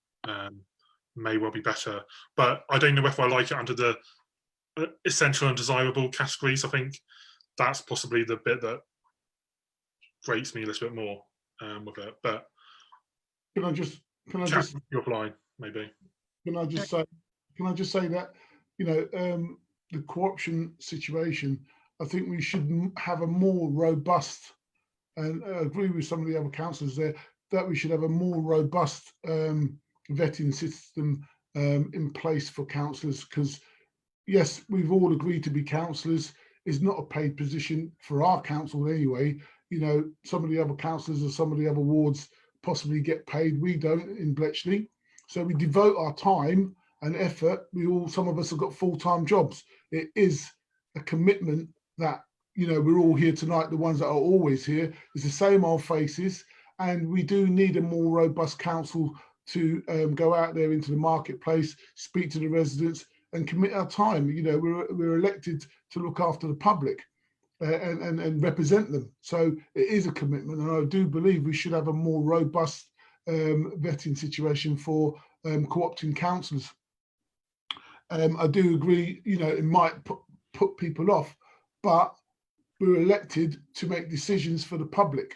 May well be better, but I don't know if I like it under the essential and desirable categories. I think that's possibly the bit that grates me a little bit more with it. But can I just you're blind, maybe. Can I just say that, you know, the co-option situation, I think we should have a more robust, and I agree with some of the other councillors there, that we should have a more robust vetting system in place for councillors, because yes, we've all agreed to be councillors. It's not a paid position for our council anyway. You know, some of the other councillors or some of the other wards possibly get paid. We don't in Bletchley. So we devote our time and effort. Some of us have got full-time jobs. It is a commitment that, you know, we're all here tonight, the ones that are always here. It's the same old faces, and we do need a more robust council to go out there into the marketplace, speak to the residents and commit our time. You know, we're elected to look after the public and represent them. So it is a commitment, and I do believe we should have a more robust vetting situation for co-opting councillors. I do agree, you know, it might put people off, but we're elected to make decisions for the public.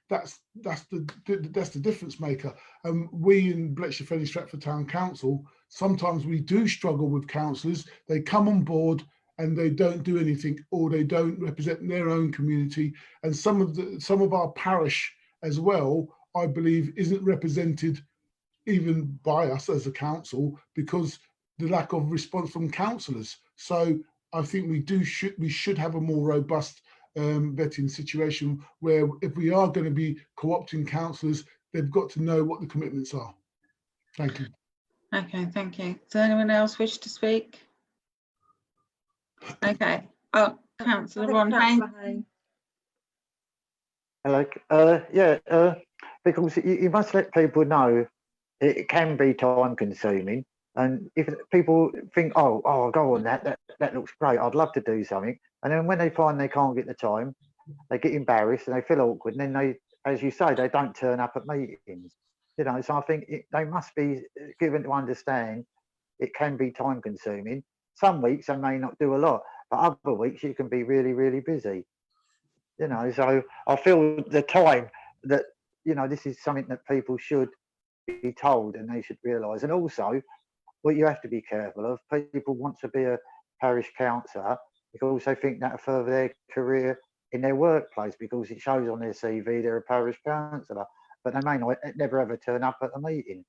That's the difference maker. We in Bletchley Fenny Stratford Town Council, sometimes we do struggle with councillors. They come on board and they don't do anything, or they don't represent their own community. And some of our parish as well, I believe, isn't represented even by us as a council, because the lack of response from councillors. So I think we should have a more robust vetting situation where if we are going to be co-opting councillors, they've got to know what the commitments are. Thank you. Okay, thank you. Does anyone else wish to speak? Okay. Oh, Councillor Ron Hayne. Hello. Because you must let people know it can be time consuming. And if people think, oh, I'll go on that looks great, I'd love to do something. And then when they find they can't get the time, they get embarrassed and they feel awkward. And then they, as you say, they don't turn up at meetings. You know, so I think they must be given to understand it can be time consuming. Some weeks they may not do a lot, but other weeks you can be really, really busy. You know, so I feel the time that, you know, this is something that people should be told and they should realise. And also, what you have to be careful of, people want to be a parish councillor because they think that'll further their career in their workplace because it shows on their CV they're a parish councillor, but they may not never ever turn up at the meeting.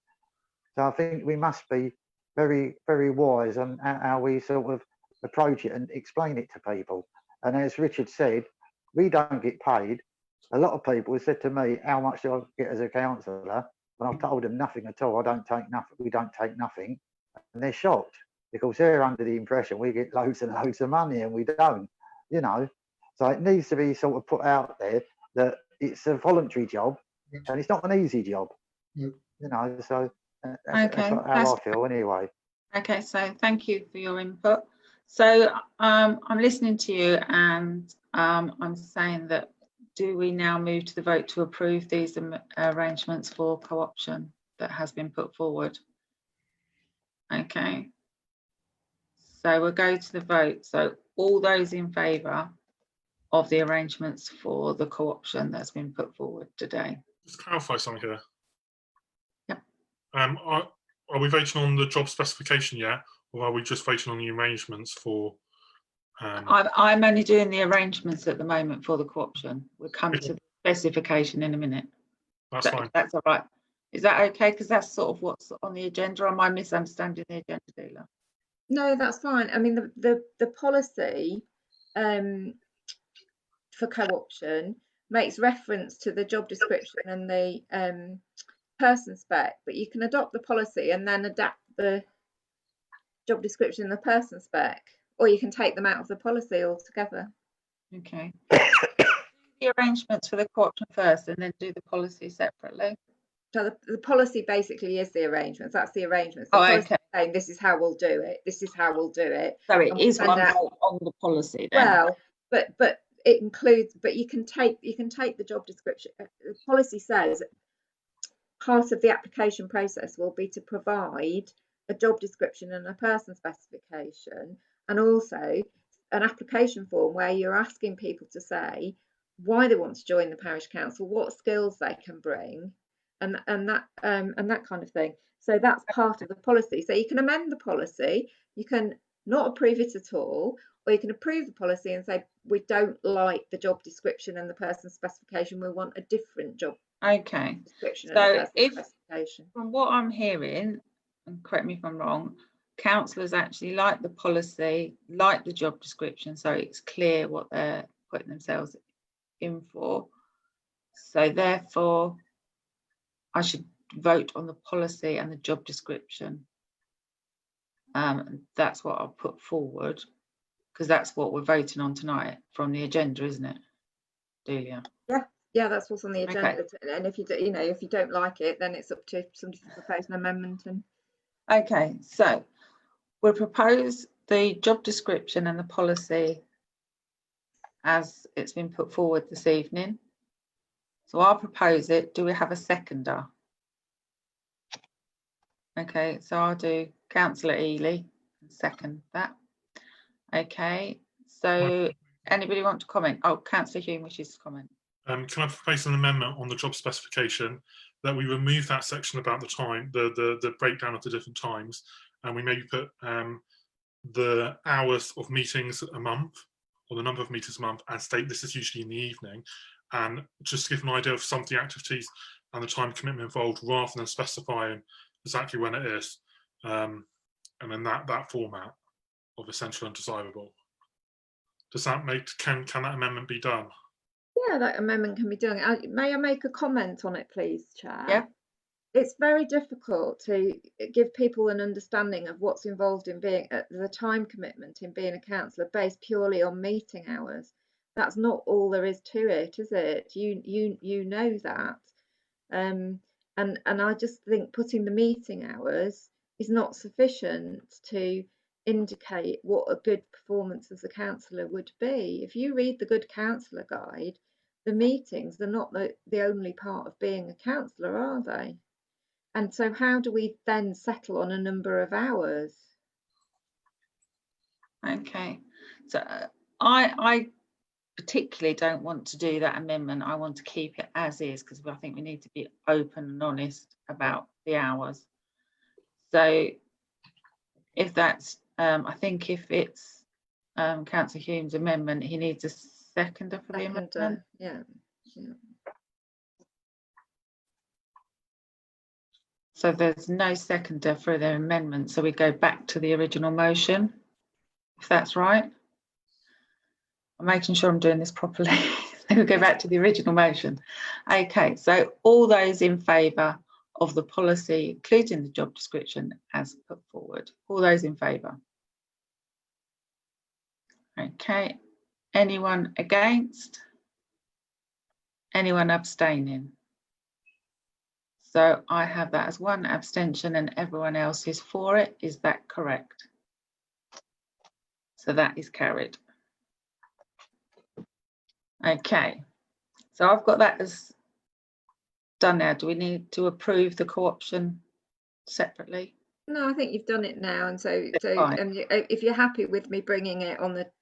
So I think we must be very, very wise on how we sort of approach it and explain it to people. And as Richard said, we don't get paid. A lot of people have said to me, how much do I get as a councillor? And I've told them nothing at all. I don't take nothing. We don't take nothing. And they're shocked because they're under the impression we get loads and loads of money and we don't, you know. So it needs to be sort of put out there that it's a voluntary job and it's not an easy job, you know. So that's how I feel anyway. Okay, so thank you for your input. So I'm listening to you and I'm saying that do we now move to the vote to approve these arrangements for co-option that has been put forward? Okay, so we'll go to the vote. So all those in favour of the arrangements for the co-option that's been put forward today? Just clarify something here. Yep. Are we voting on the job specification yet, or are we just voting on the arrangements for? I'm only doing the arrangements at the moment for the co-option. We'll come to the specification in a minute. That's fine. That's all right. Is that okay? Because that's sort of what's on the agenda. Am I misunderstanding the agenda, Dealer? No, that's fine. I mean, the policy for co-option makes reference to the job description and the person spec, but you can adopt the policy and then adapt the job description and the person spec, or you can take them out of the policy altogether. Okay. The arrangements for the co-option first and then do the policy separately. So the policy basically is the arrangements. That's the arrangements. The policy okay. Saying this is how we'll do it. This is how we'll do it. So it is one vote on the policy then. Well, but it includes. But you can take the job description. The policy says part of the application process will be to provide a job description and a person specification, and also an application form where you're asking people to say why they want to join the parish council, what skills they can bring, and that kind of thing. So that's part of the policy. So you can amend the policy, you can not approve it at all, or you can approve the policy and say we don't like the job description and the person specification, we want a different job description and so person specification. From what I'm hearing, and correct me if I'm wrong, councillors actually like the policy, like the job description, so it's clear what they're putting themselves in for. So therefore I should vote on the policy and the job description. That's what I'll put forward because that's what we're voting on tonight from the agenda, isn't it, Delia? Yeah, that's what's on the agenda. Okay. And if you do, if you don't like it, then it's up to somebody to propose an amendment. And okay, so we'll propose the job description and the policy as it's been put forward this evening. So I'll propose it. Do we have a seconder? Okay, so I'll do Councillor Ely and second that. Okay, so anybody want to comment? Oh, Councillor Hume wishes to comment. Can I propose an amendment on the job specification that we remove that section about the time, the breakdown of the different times, and we maybe put the hours of meetings a month or the number of meetings a month and state this is usually in the evening, and just give an idea of some of the activities and the time commitment involved rather than specifying exactly when it is, and then that format of essential and desirable. Does that make, can that amendment be done? Yeah, that amendment can be done. May I make a comment on it, please, Chair? Yeah. It's very difficult to give people an understanding of what's involved in being the time commitment in being a councillor based purely on meeting hours. That's not all there is to it, is it? You know that. And I just think putting the meeting hours is not sufficient to indicate what a good performance as a councillor would be. If you read the Good Councillor Guide, the meetings are not the only part of being a councillor, are they? And so how do we then settle on a number of hours? Okay, so I particularly don't want to do that amendment. I want to keep it as is because I think we need to be open and honest about the hours. So if that's, I think if it's Councillor Hume's amendment, he needs a seconder for the amendment. Yeah. So there's no seconder for the amendment. So we go back to the original motion, if that's right. I'm making sure I'm doing this properly. So we go back to the original motion. Okay, so all those in favour of the policy, including the job description as put forward, all those in favour? Okay, anyone against? Anyone abstaining? So I have that as one abstention and everyone else is for it. Is that correct? So that is carried. Okay, so I've got that as done now. Do we need to approve the co-option separately? No, I think you've done it now, and if you're happy with me bringing it on at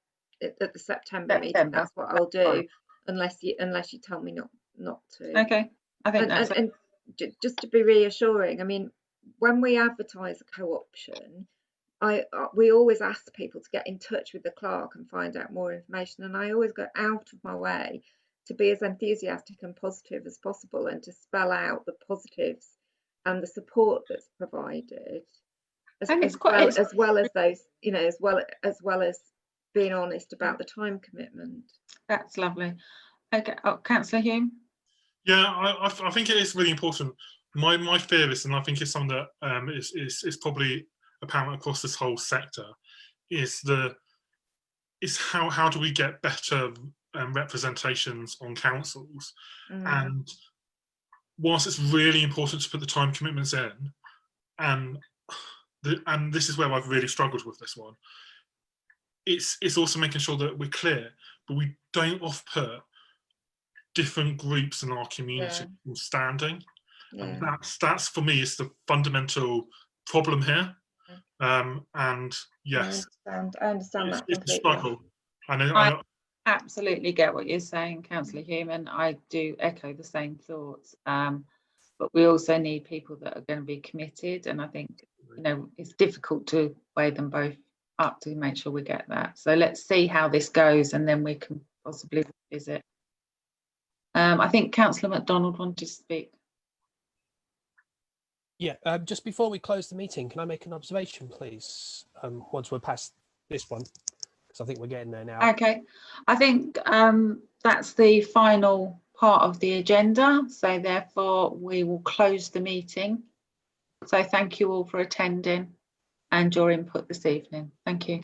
the September meeting, that's what I'll do, unless you tell me not to. Okay, I think that's and just to be reassuring, I mean, when we advertise a co-option, we always ask people to get in touch with the clerk and find out more information, and I always go out of my way to be as enthusiastic and positive as possible and to spell out the positives and the support that's provided, as well as those, you know, as well as being honest about the time commitment. That's lovely. Okay, Councillor Hume. Yeah, I think it is really important. My fear is, and I think it's something that is probably apparent across this whole sector, is how do we get better representations on councils? And whilst it's really important to put the time commitments in, and this is where I've really struggled with this one, it's also making sure that we're clear, but we don't off-put different groups in our community standing. And that's for me is the fundamental problem here. And yes, I understand that it's a struggle. I absolutely get what you're saying, Councillor Hume, and I do echo the same thoughts. But we also need people that are going to be committed, and I think, you know, it's difficult to weigh them both up to make sure we get that. So let's see how this goes, and then we can possibly revisit. I think Councillor MacDonald wanted to speak. Yeah, just before we close the meeting, can I make an observation, please? Once we're past this one, because I think we're getting there now. Okay, I think that's the final part of the agenda. So therefore, we will close the meeting. So thank you all for attending and your input this evening. Thank you.